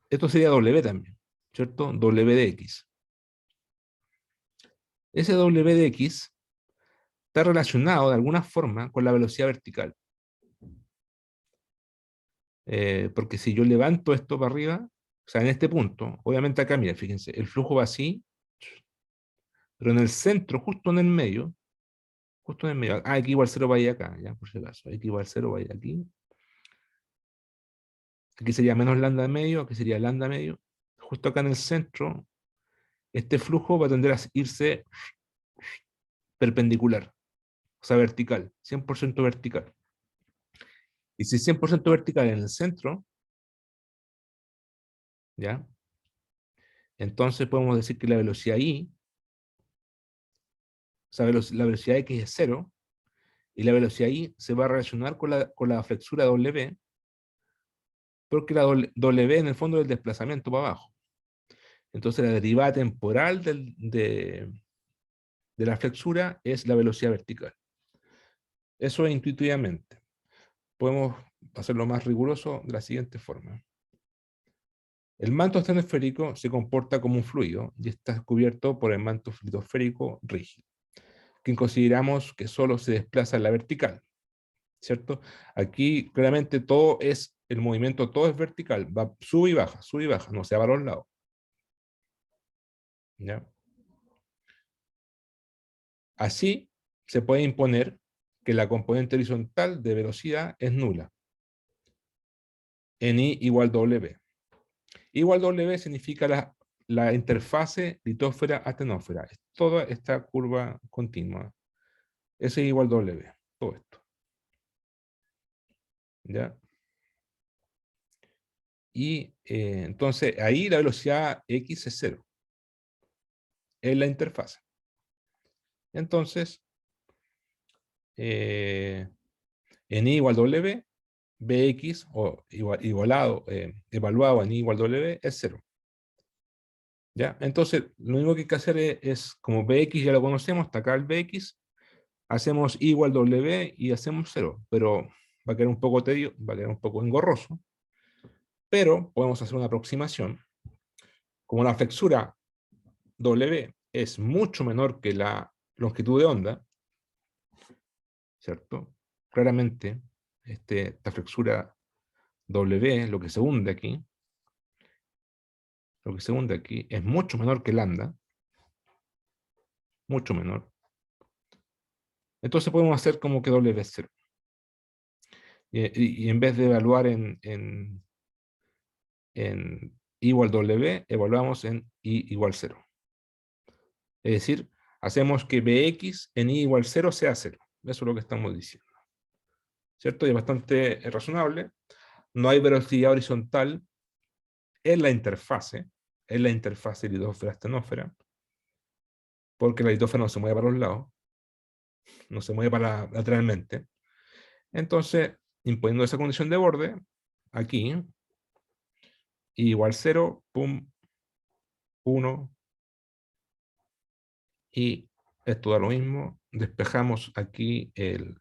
esto sería W también, ¿cierto? W de X. Ese W de X está relacionado de alguna forma con la velocidad vertical. Porque si yo levanto esto para arriba, o sea, en este punto, obviamente acá, mira, fíjense, el flujo va así, pero en el centro, justo en el medio, x igual 0 va a ir acá, ya, por si acaso, x igual 0 va a ir aquí sería menos lambda de medio, aquí sería lambda medio, justo acá en el centro, este flujo va a tender a irse perpendicular, o sea, vertical, 100% vertical. Y si es 100% vertical en el centro, ¿ya? Entonces podemos decir que la velocidad I, o sea, la velocidad X es 0, y la velocidad I se va a relacionar con la flexura W, porque la W en el fondo es el desplazamiento para abajo. Entonces la derivada temporal de la flexura es la velocidad vertical. Eso es intuitivamente. podemos hacerlo más riguroso de la siguiente forma. El manto estenosférico se comporta como un fluido y está cubierto por el manto litosférico rígido, que consideramos que solo se desplaza en la vertical, ¿cierto? Aquí claramente todo es, el movimiento todo es vertical, va, sube y baja, no se va a los lados. ¿Ya? Así se puede imponer que la componente horizontal de velocidad es nula, en I igual W. Igual W significa la interfase litósfera-astenósfera. Es toda esta curva continua. Ese es igual W, todo esto. ¿Ya? Y entonces ahí la velocidad X es cero. Es la interfase. Entonces, en I igual W, Bx o igualado, evaluado en I igual W es cero. ¿Ya? Entonces, lo único que hay que hacer es como Bx ya lo conocemos, está acá el Bx, hacemos I igual W y hacemos cero, pero va a quedar un poco tedio, va a quedar un poco engorroso, pero podemos hacer una aproximación. Como la flexura W es mucho menor que la longitud de onda, ¿cierto? Claramente, esta flexura W, lo que se hunde aquí, es mucho menor que lambda, mucho menor. Entonces podemos hacer como que W es cero. Y en vez de evaluar en I igual W, evaluamos en I igual 0. Es decir, hacemos que Bx en I igual 0 sea 0. Eso es lo que estamos diciendo. ¿Cierto? Y es bastante razonable. No hay velocidad horizontal en la interfase litósfera-astenósfera, porque la litósfera no se mueve para los lados, no se mueve lateralmente. Entonces, imponiendo esa condición de borde, aquí, I igual 0, pum, 1, y esto da lo mismo, despejamos aquí el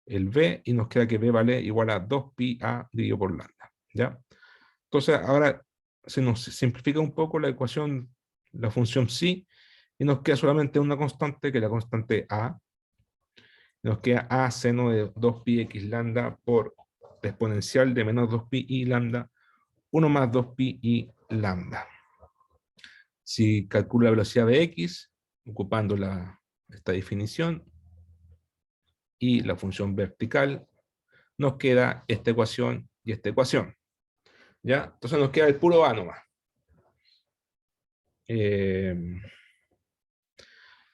B y nos queda que B vale igual a 2pi A dividido por lambda, ¿ya? Entonces ahora se nos simplifica un poco la ecuación, la función psi, y nos queda solamente una constante, que es la constante A, nos queda A seno de 2pi x lambda por la exponencial de menos 2pi y lambda, 1 más 2pi y lambda. Si calculo la velocidad de x, ocupando esta definición, y la función vertical, nos queda esta ecuación y esta ecuación. ¿Ya? Entonces nos queda el puro A nomás.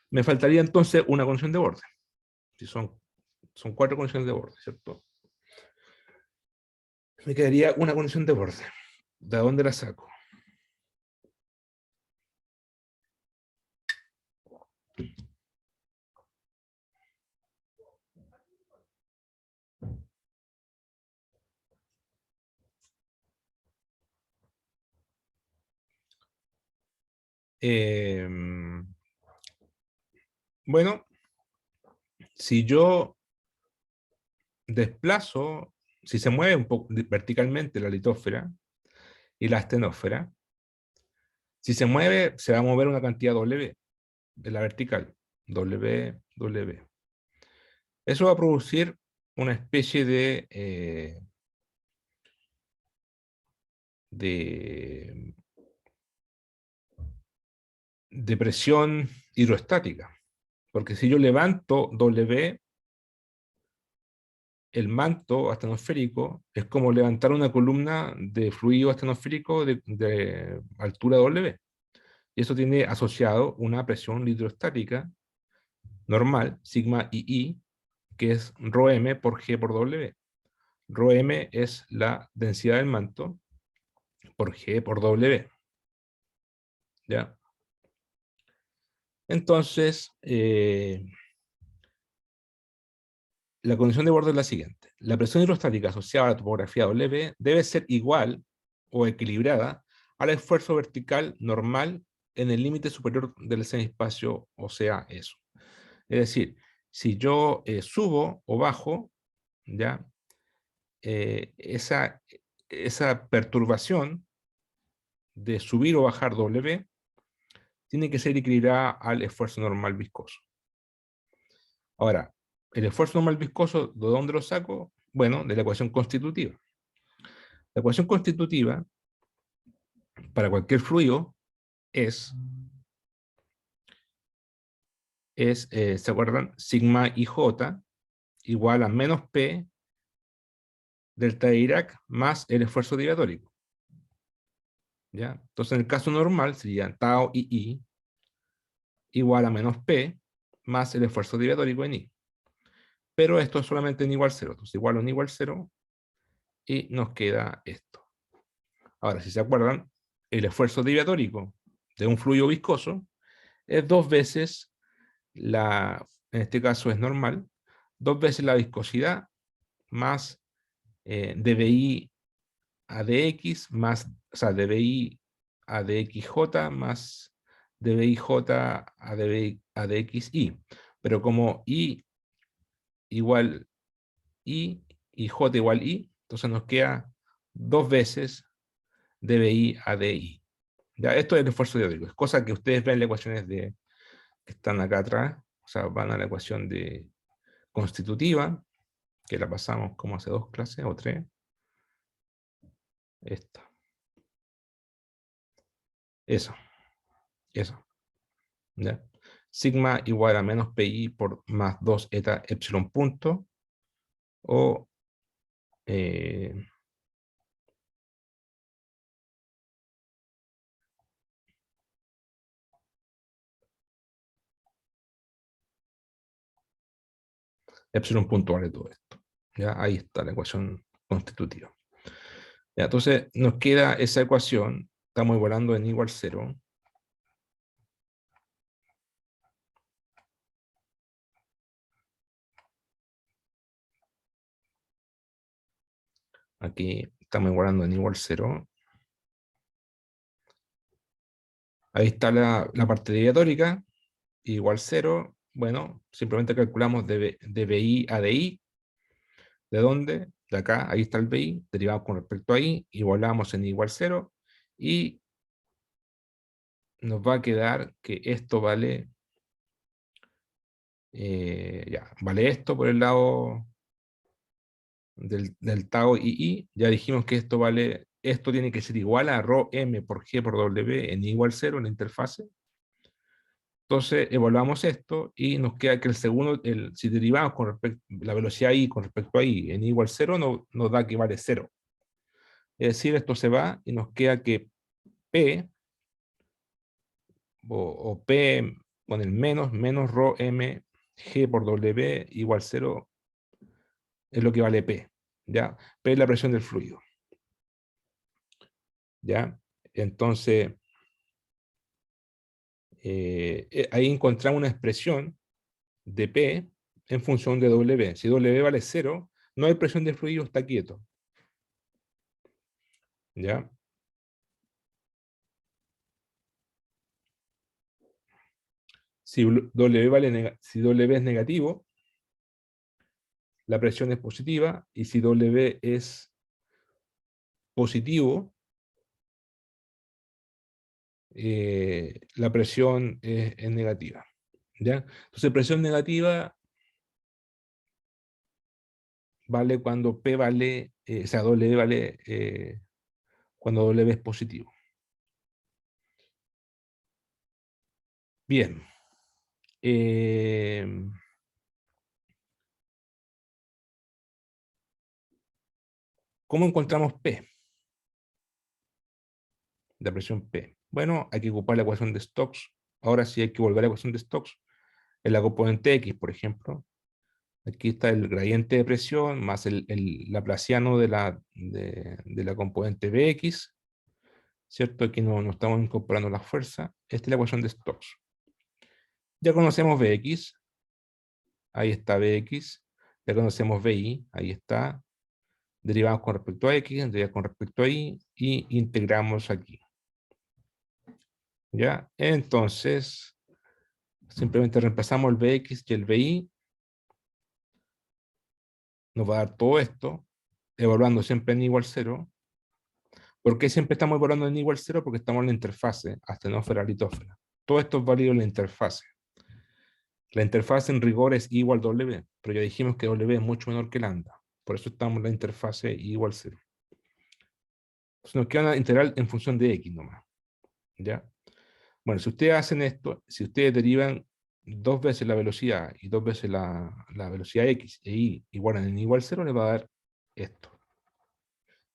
Me faltaría entonces una condición de borde. Si son 4 condiciones de borde, ¿cierto? Me quedaría una condición de borde. ¿De dónde la saco? Eh, bueno, si yo desplazo, si se mueve un poco verticalmente la litósfera y la astenósfera, si se mueve, se va a mover una cantidad W de la vertical. W, W. Eso va a producir una especie de, de presión hidrostática. Porque si yo levanto W, el manto astenosférico es como levantar una columna de fluido astenosférico de altura W. Y eso tiene asociado una presión hidrostática normal, sigma II, que es ρm por G por W. ρm es la densidad del manto por G por W. ¿Ya? Entonces, la condición de borde es la siguiente. La presión hidrostática asociada a la topografía W debe ser igual o equilibrada al esfuerzo vertical normal en el límite superior del semiespacio, o sea, eso. Es decir, si yo subo o bajo, ¿ya? esa perturbación de subir o bajar W tiene que ser equilibrada al esfuerzo normal viscoso. Ahora, el esfuerzo normal viscoso, ¿de dónde lo saco? Bueno, de la ecuación constitutiva. La ecuación constitutiva para cualquier fluido es ¿se acuerdan? Sigma IJ igual a menos P delta de Dirac más el esfuerzo diatórico. ¿Ya? Entonces, en el caso normal sería tau I igual a menos P más el esfuerzo diatórico en I. Pero esto es solamente en igual 0. Entonces, igual a un igual 0 y nos queda esto. Ahora, si se acuerdan, el esfuerzo diatórico de un fluido viscoso es 2 veces en este caso es normal, 2 veces la viscosidad más dBi a dx más, o sea, dBi a dxj más dBij a dxi. Pero como I igual I y J igual I, entonces nos queda 2 veces dBi a di. Ya, esto es el esfuerzo diatórico. Es cosa que ustedes ven en las ecuaciones que están acá atrás, o sea, van a la ecuación constitutiva, que la pasamos como hace 2 clases o 3. Esta. Eso. ¿Ya? Sigma igual a menos pi por más 2 eta epsilon punto, o epsilon punto vale todo esto. ¿Ya? Ahí está la ecuación constitutiva. ¿Ya? Entonces nos queda esa ecuación, estamos igualando en igual 0. Aquí estamos igualando en igual 0. Ahí está la parte diatórica, igual 0. Bueno, simplemente calculamos dBi a dI. ¿De dónde? De acá, ahí está el BI, derivado con respecto a I, igualamos en igual 0, y nos va a quedar que esto vale, ya, vale esto por el lado del tau II. Ya dijimos que esto tiene que ser igual a ρ m por g por w en igual 0 en la interfase. Entonces evaluamos esto y nos queda que el segundo, si derivamos con respecto la velocidad I con respecto a I en igual 0, nos da que vale 0. Es decir, esto se va y nos queda que P o P con el menos ρ m g por w igual 0 es lo que vale P. ¿Ya? P es la presión del fluido. ¿Ya? Entonces, ahí encontramos una expresión de P en función de W. Si W vale 0, no hay presión del fluido, está quieto. ¿Ya? Si si W es negativo, la presión es positiva, y si W es positivo, la presión es negativa. ¿Ya? Entonces, presión negativa vale cuando P vale, o sea, W vale cuando W es positivo. Bien. ¿Cómo encontramos P? La presión P. Bueno, hay que ocupar la ecuación de Stokes. Ahora sí hay que volver a la ecuación de Stokes. En la componente X, por ejemplo, aquí está el gradiente de presión más el laplaciano de la componente Bx, ¿cierto? Aquí no estamos incorporando la fuerza. Esta es la ecuación de Stokes. Ya conocemos Bx, ahí está Bx. Ya conocemos Bi, ahí está. Derivamos con respecto a X, derivamos con respecto a Y, y integramos aquí. ¿Ya? Entonces, simplemente reemplazamos el Bx y el Bi. Nos va a dar todo esto. evaluando siempre n igual 0. ¿Por qué siempre estamos evaluando n igual 0? Porque estamos en la interfase astenósfera litósfera. Todo esto es válido en la interfase. La interfase en rigor es I igual W, pero ya dijimos que W es mucho menor que lambda. Por eso estamos en la interfase I igual 0. Entonces nos queda una integral en función de X nomás. ¿Ya? Bueno, si ustedes hacen esto, si ustedes derivan dos veces la velocidad y dos veces la velocidad X e Y igual a n igual 0, les va a dar esto.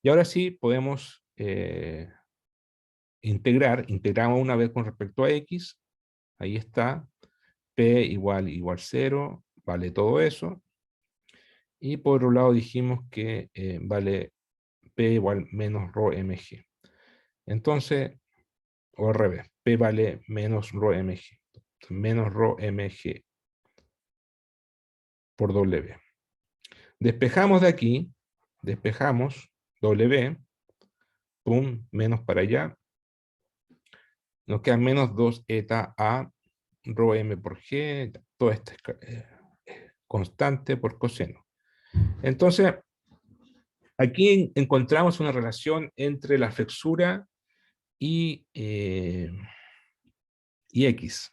Y ahora sí podemos integramos una vez con respecto a X, ahí está, P igual 0, vale todo eso. Y por otro lado dijimos que vale P igual menos rho mg. Entonces, o al revés, P vale menos rho mg. Menos rho mg por W. Despejamos de aquí, despejamos W, pum, menos para allá. Nos queda menos 2 eta a rho m por g, todo esto es constante por coseno. Entonces, aquí encontramos una relación entre la flexura y X.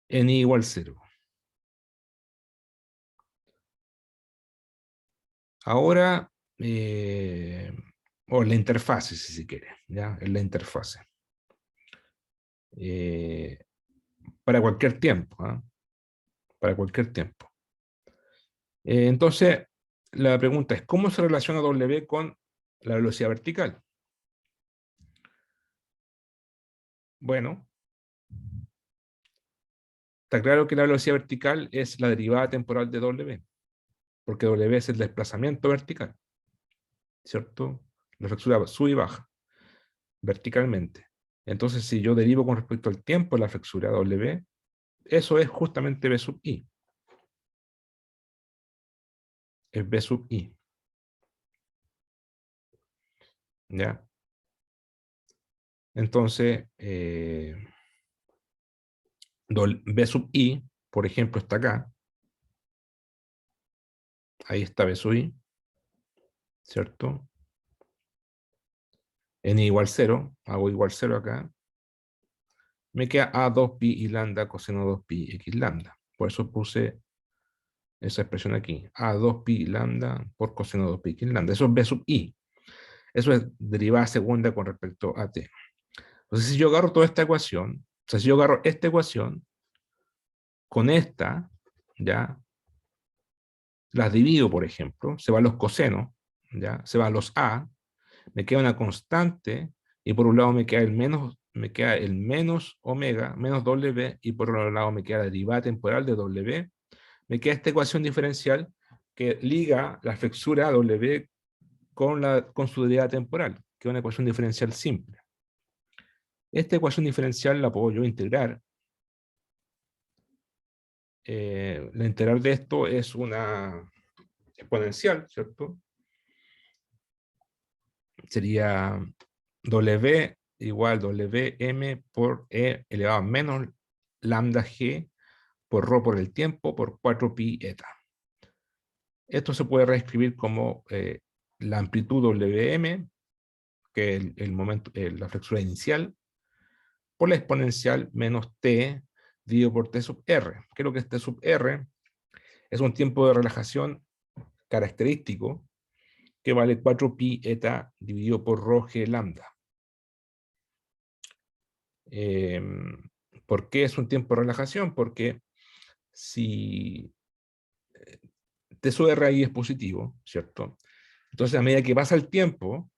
N igual 0. Ahora, o la interfase, si se quiere, ¿ya? En la interfase. Para cualquier tiempo, ¿eh? Para cualquier tiempo. Entonces, la pregunta es, ¿cómo se relaciona W con la velocidad vertical? Bueno, está claro que la velocidad vertical es la derivada temporal de W, porque W es el desplazamiento vertical, ¿cierto? La flexura sube y baja verticalmente. Entonces, si yo derivo con respecto al tiempo la flexura W, eso es justamente B sub I. Es B sub I. ¿Ya? Entonces, B sub I, por ejemplo, está acá. Ahí está B sub I, ¿cierto? N igual 0, hago igual 0 acá. Me queda A2 pi y lambda coseno 2 pi x lambda. Por eso puse esa expresión aquí. A2 pi lambda por coseno 2 pi x lambda. Eso es B sub I. Eso es derivada segunda con respecto a t. Entonces, si yo agarro toda esta ecuación, o sea, si yo agarro esta ecuación, con esta, ¿ya? Las divido, por ejemplo, se van los cosenos, ¿ya? Se van los A, me queda una constante, y por un lado me queda el menos omega, menos W, y por otro lado me queda la derivada temporal de W, me queda esta ecuación diferencial que liga la flexura W con su derivada temporal, que es una ecuación diferencial simple. Esta ecuación diferencial la puedo yo integrar. La integral de esto es una exponencial, ¿cierto? Sería W igual Wm por E elevado a menos lambda G por ρ por el tiempo por 4 pi eta. Esto se puede reescribir como la amplitud Wm, que es el momento, la flexura inicial, por la exponencial menos T dividido por T sub R. Creo que este sub R es un tiempo de relajación característico que vale 4 pi eta dividido por rho g lambda. ¿Por qué es un tiempo de relajación? Porque si T sub R ahí es positivo, ¿cierto? Entonces, a medida que pasa el tiempo,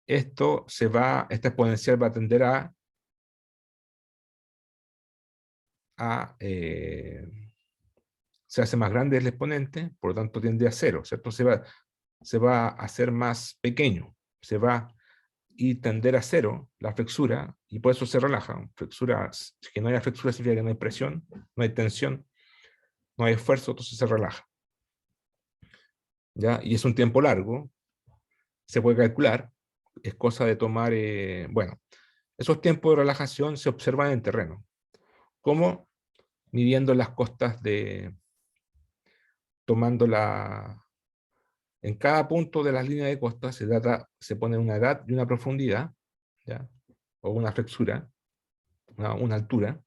esta exponencial va a tender se hace más grande el exponente, por lo tanto tiende a cero, ¿cierto? Se va a hacer más pequeño, se va y tender a cero la flexura, y por eso se relaja. Flexura, si que no hay flexura significa que no hay presión, no hay tensión, no hay esfuerzo, entonces se relaja. ¿Ya? Y es un tiempo largo, se puede calcular, es cosa de tomar, bueno, esos tiempos de relajación se observan en terreno, como midiendo las costas tomando en cada punto de las líneas de costa se pone una edad y una profundidad, ¿ya? O una flexura, una altura.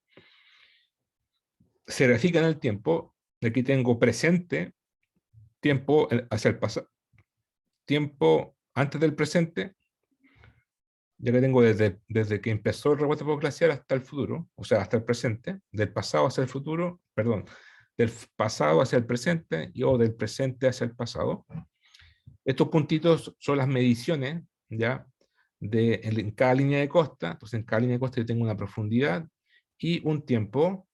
Se verifica en el tiempo. Aquí tengo presente, tiempo hacia el pasado, tiempo antes del presente, ya que tengo desde que empezó el rebote postglacial hasta el futuro, o sea, hasta el presente, del pasado hacia el futuro, perdón, del pasado hacia el presente o del presente hacia el pasado. Estos puntitos son las mediciones, ¿ya? En cada línea de costa. Entonces, en cada línea de costa yo tengo una profundidad y un tiempo,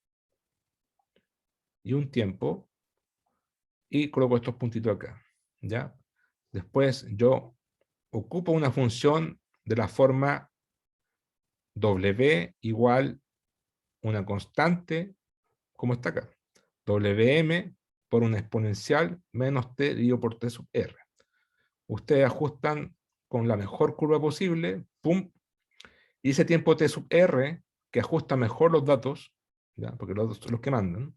y coloco estos puntitos acá, ¿ya? Después yo ocupo una función de la forma W igual una constante, como está acá, Wm por una exponencial menos t dividido por t sub r. Ustedes ajustan con la mejor curva posible, pum, y ese tiempo t sub r, que ajusta mejor los datos, ¿ya? Porque los datos son los que mandan,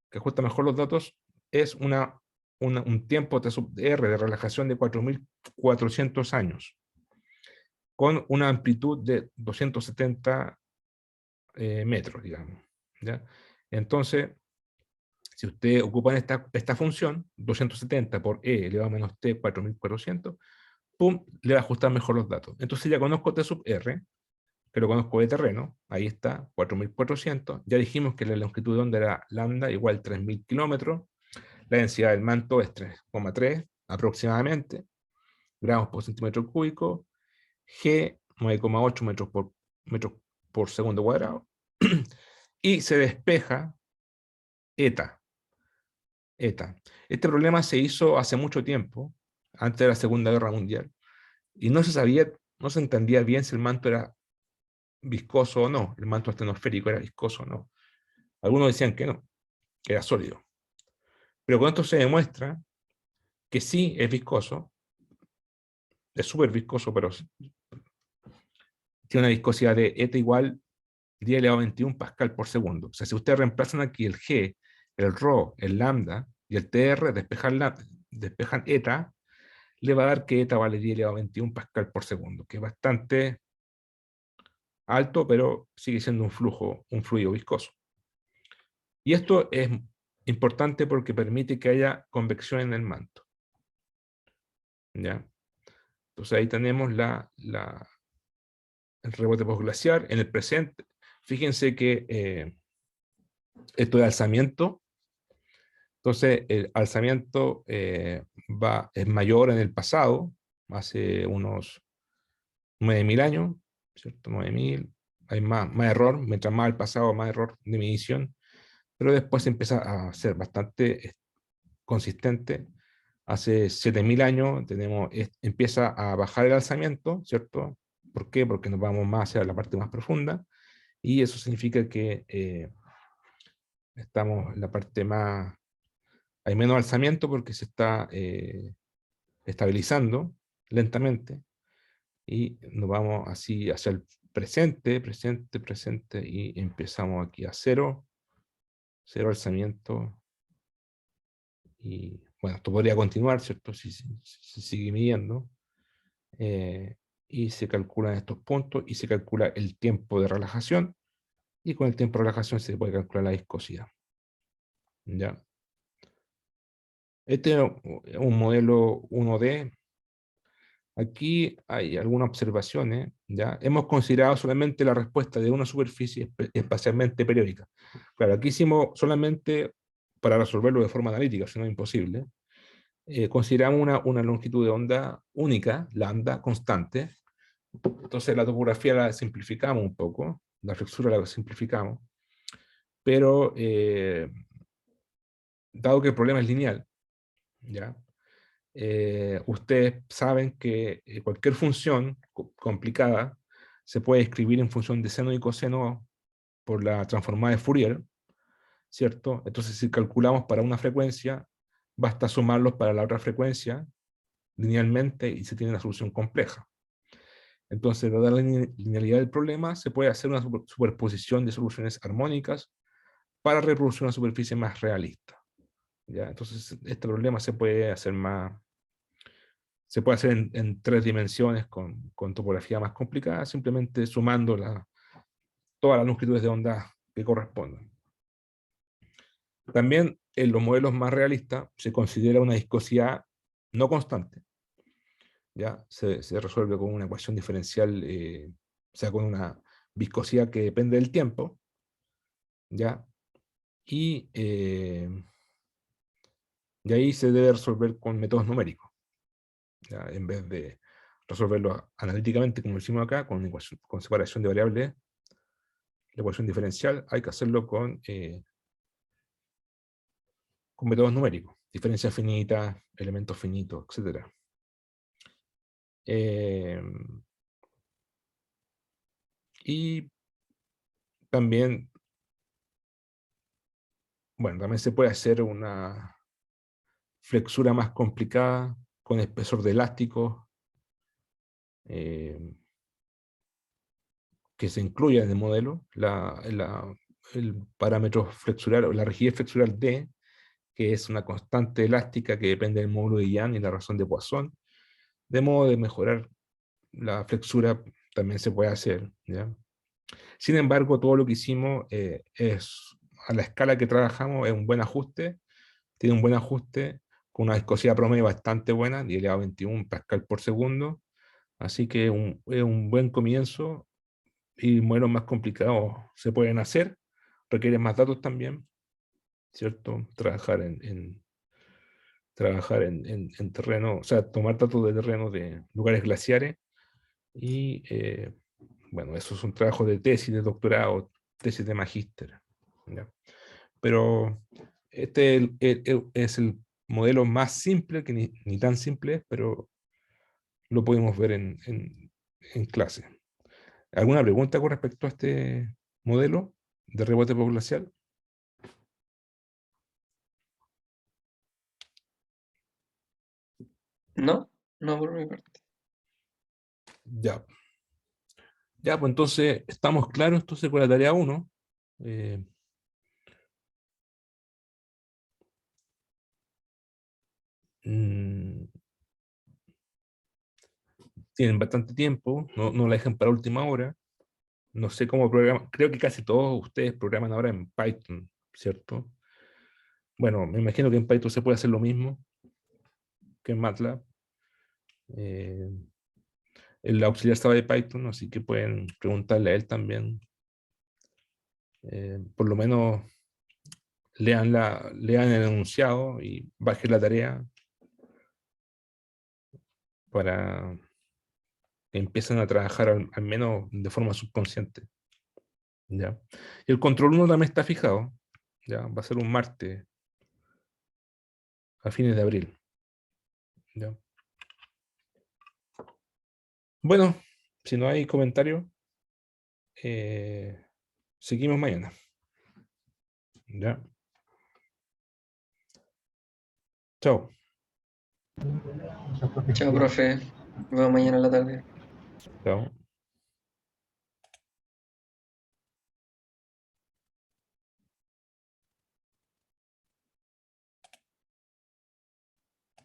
que ajusta mejor los datos, es un tiempo t sub r de relajación de 4.400 años, con una amplitud de 270 metros, digamos, ¿ya? Entonces, si ustedes ocupan esta función, 270 por e elevado a menos t 4.400, pum, le va a ajustar mejor los datos. Entonces ya conozco t sub r, que lo conozco de terreno, ahí está, 4.400. Ya dijimos que la longitud de onda era lambda igual a 3.000 kilómetros. La densidad del manto es 3,3 aproximadamente, gramos por centímetro cúbico. G, 9,8 metros por segundo cuadrado. Y se despeja eta. Este problema se hizo hace mucho tiempo, antes de la Segunda Guerra Mundial, y no se entendía bien si el manto era viscoso o no, el manto astenosférico era viscoso o no. Algunos decían que no, que era sólido. Pero con esto se demuestra que sí es viscoso, es súper viscoso, pero tiene una viscosidad de eta igual 10 elevado a 21 pascal por segundo. O sea, si ustedes reemplazan aquí el G, el ρ, el lambda y el TR, despejan eta, le va a dar que eta vale 10 elevado a 21 pascal por segundo, que es bastante alto, pero sigue siendo un fluido viscoso. Y esto es importante porque permite que haya convección en el manto, ¿ya? Entonces ahí tenemos el rebote postglaciar. En el presente, fíjense que esto de alzamiento, entonces el alzamiento es mayor en el pasado, hace unos 9.000 años, ¿cierto? 9.000, hay más error, mientras más el pasado, más error de medición, pero después empieza a ser bastante consistente. Hace 7.000 años empieza a bajar el alzamiento, ¿cierto? ¿Por qué? Porque nos vamos más hacia la parte más profunda, y eso significa que estamos en la parte más... Hay menos alzamiento porque se está estabilizando lentamente, y nos vamos así hacia el presente, y empezamos aquí a cero alzamiento, y bueno, esto podría continuar, ¿cierto? Si sigue midiendo, y se calculan estos puntos, y se calcula el tiempo de relajación, y con el tiempo de relajación se puede calcular la viscosidad, ¿ya? Este es un modelo 1D. Aquí hay algunas observaciones, ¿ya? Hemos considerado solamente la respuesta de una superficie espacialmente periódica. Claro, aquí hicimos solamente para resolverlo de forma analítica, si no es imposible. Consideramos una longitud de onda única, lambda, constante. Entonces la topografía la simplificamos un poco, la flexura la simplificamos, pero dado que el problema es lineal, ¿ya? Ustedes saben que cualquier función complicada se puede escribir en función de seno y coseno por la transformada de Fourier, ¿cierto? Entonces, si calculamos para una frecuencia, basta sumarlos para la otra frecuencia linealmente y se tiene una solución compleja. Entonces, dada la linealidad del problema, se puede hacer una superposición de soluciones armónicas para reproducir una superficie más realista, ¿ya? Entonces, este problema se puede hacer se puede hacer en 3 dimensiones con topografía más complicada, simplemente sumando todas las longitudes de onda que correspondan. También en los modelos más realistas se considera una viscosidad no constante. ¿Ya? Se resuelve con una ecuación diferencial, o sea, con una viscosidad que depende del tiempo, ¿ya? Y, y ahí se debe resolver con métodos numéricos, ¿ya? En vez de resolverlo analíticamente, como lo hicimos acá, con separación de variables, la ecuación diferencial, hay que hacerlo con métodos numéricos, diferencias finitas, elementos finitos, etc. Y también, bueno, también se puede hacer una flexura más complicada con espesor de elásticos eh, que se incluya en el modelo, el parámetro flexural o la rigidez flexural D, que es una constante elástica que depende del módulo de Young y la razón de Poisson, de modo de mejorar la flexura también se puede hacer, ¿ya? Sin embargo, todo lo que hicimos a la escala que trabajamos, es un buen ajuste, tiene un buen ajuste, con una viscosidad promedio bastante buena, 10 elevado a 21 pascal por segundo, así que es un buen comienzo, y modelos más complicados se pueden hacer, requieren más datos también, ¿cierto? Trabajar en terreno, o sea, tomar datos de terreno de lugares glaciares y, bueno, esos son trabajos de tesis, de doctorado, tesis de magíster, ¿ya? Pero este es el modelo más simple, que ni tan simple es, pero lo podemos ver en clase. ¿Alguna pregunta con respecto a este modelo de rebote poblacial? No, no por mi parte. Ya. Ya, pues entonces estamos claros entonces con la tarea 1. Tienen bastante tiempo, no la dejen para última hora. No sé cómo programar, creo que casi todos ustedes programan ahora en Python, ¿cierto? Bueno, me imagino que en Python se puede hacer lo mismo que en MATLAB. Eh, el auxiliar sabe de Python, así que pueden preguntarle a él también. Por lo menos lean el enunciado y bajen la tarea para que empiecen a trabajar al menos de forma subconsciente. ¿Ya? Y el control 1 también está fijado. ¿Ya? Va a ser un martes a fines de abril. ¿Ya? Bueno, si no hay comentarios, seguimos mañana. ¿Ya? Chao. Chao, profe. Nos vemos mañana en la tarde. Chao.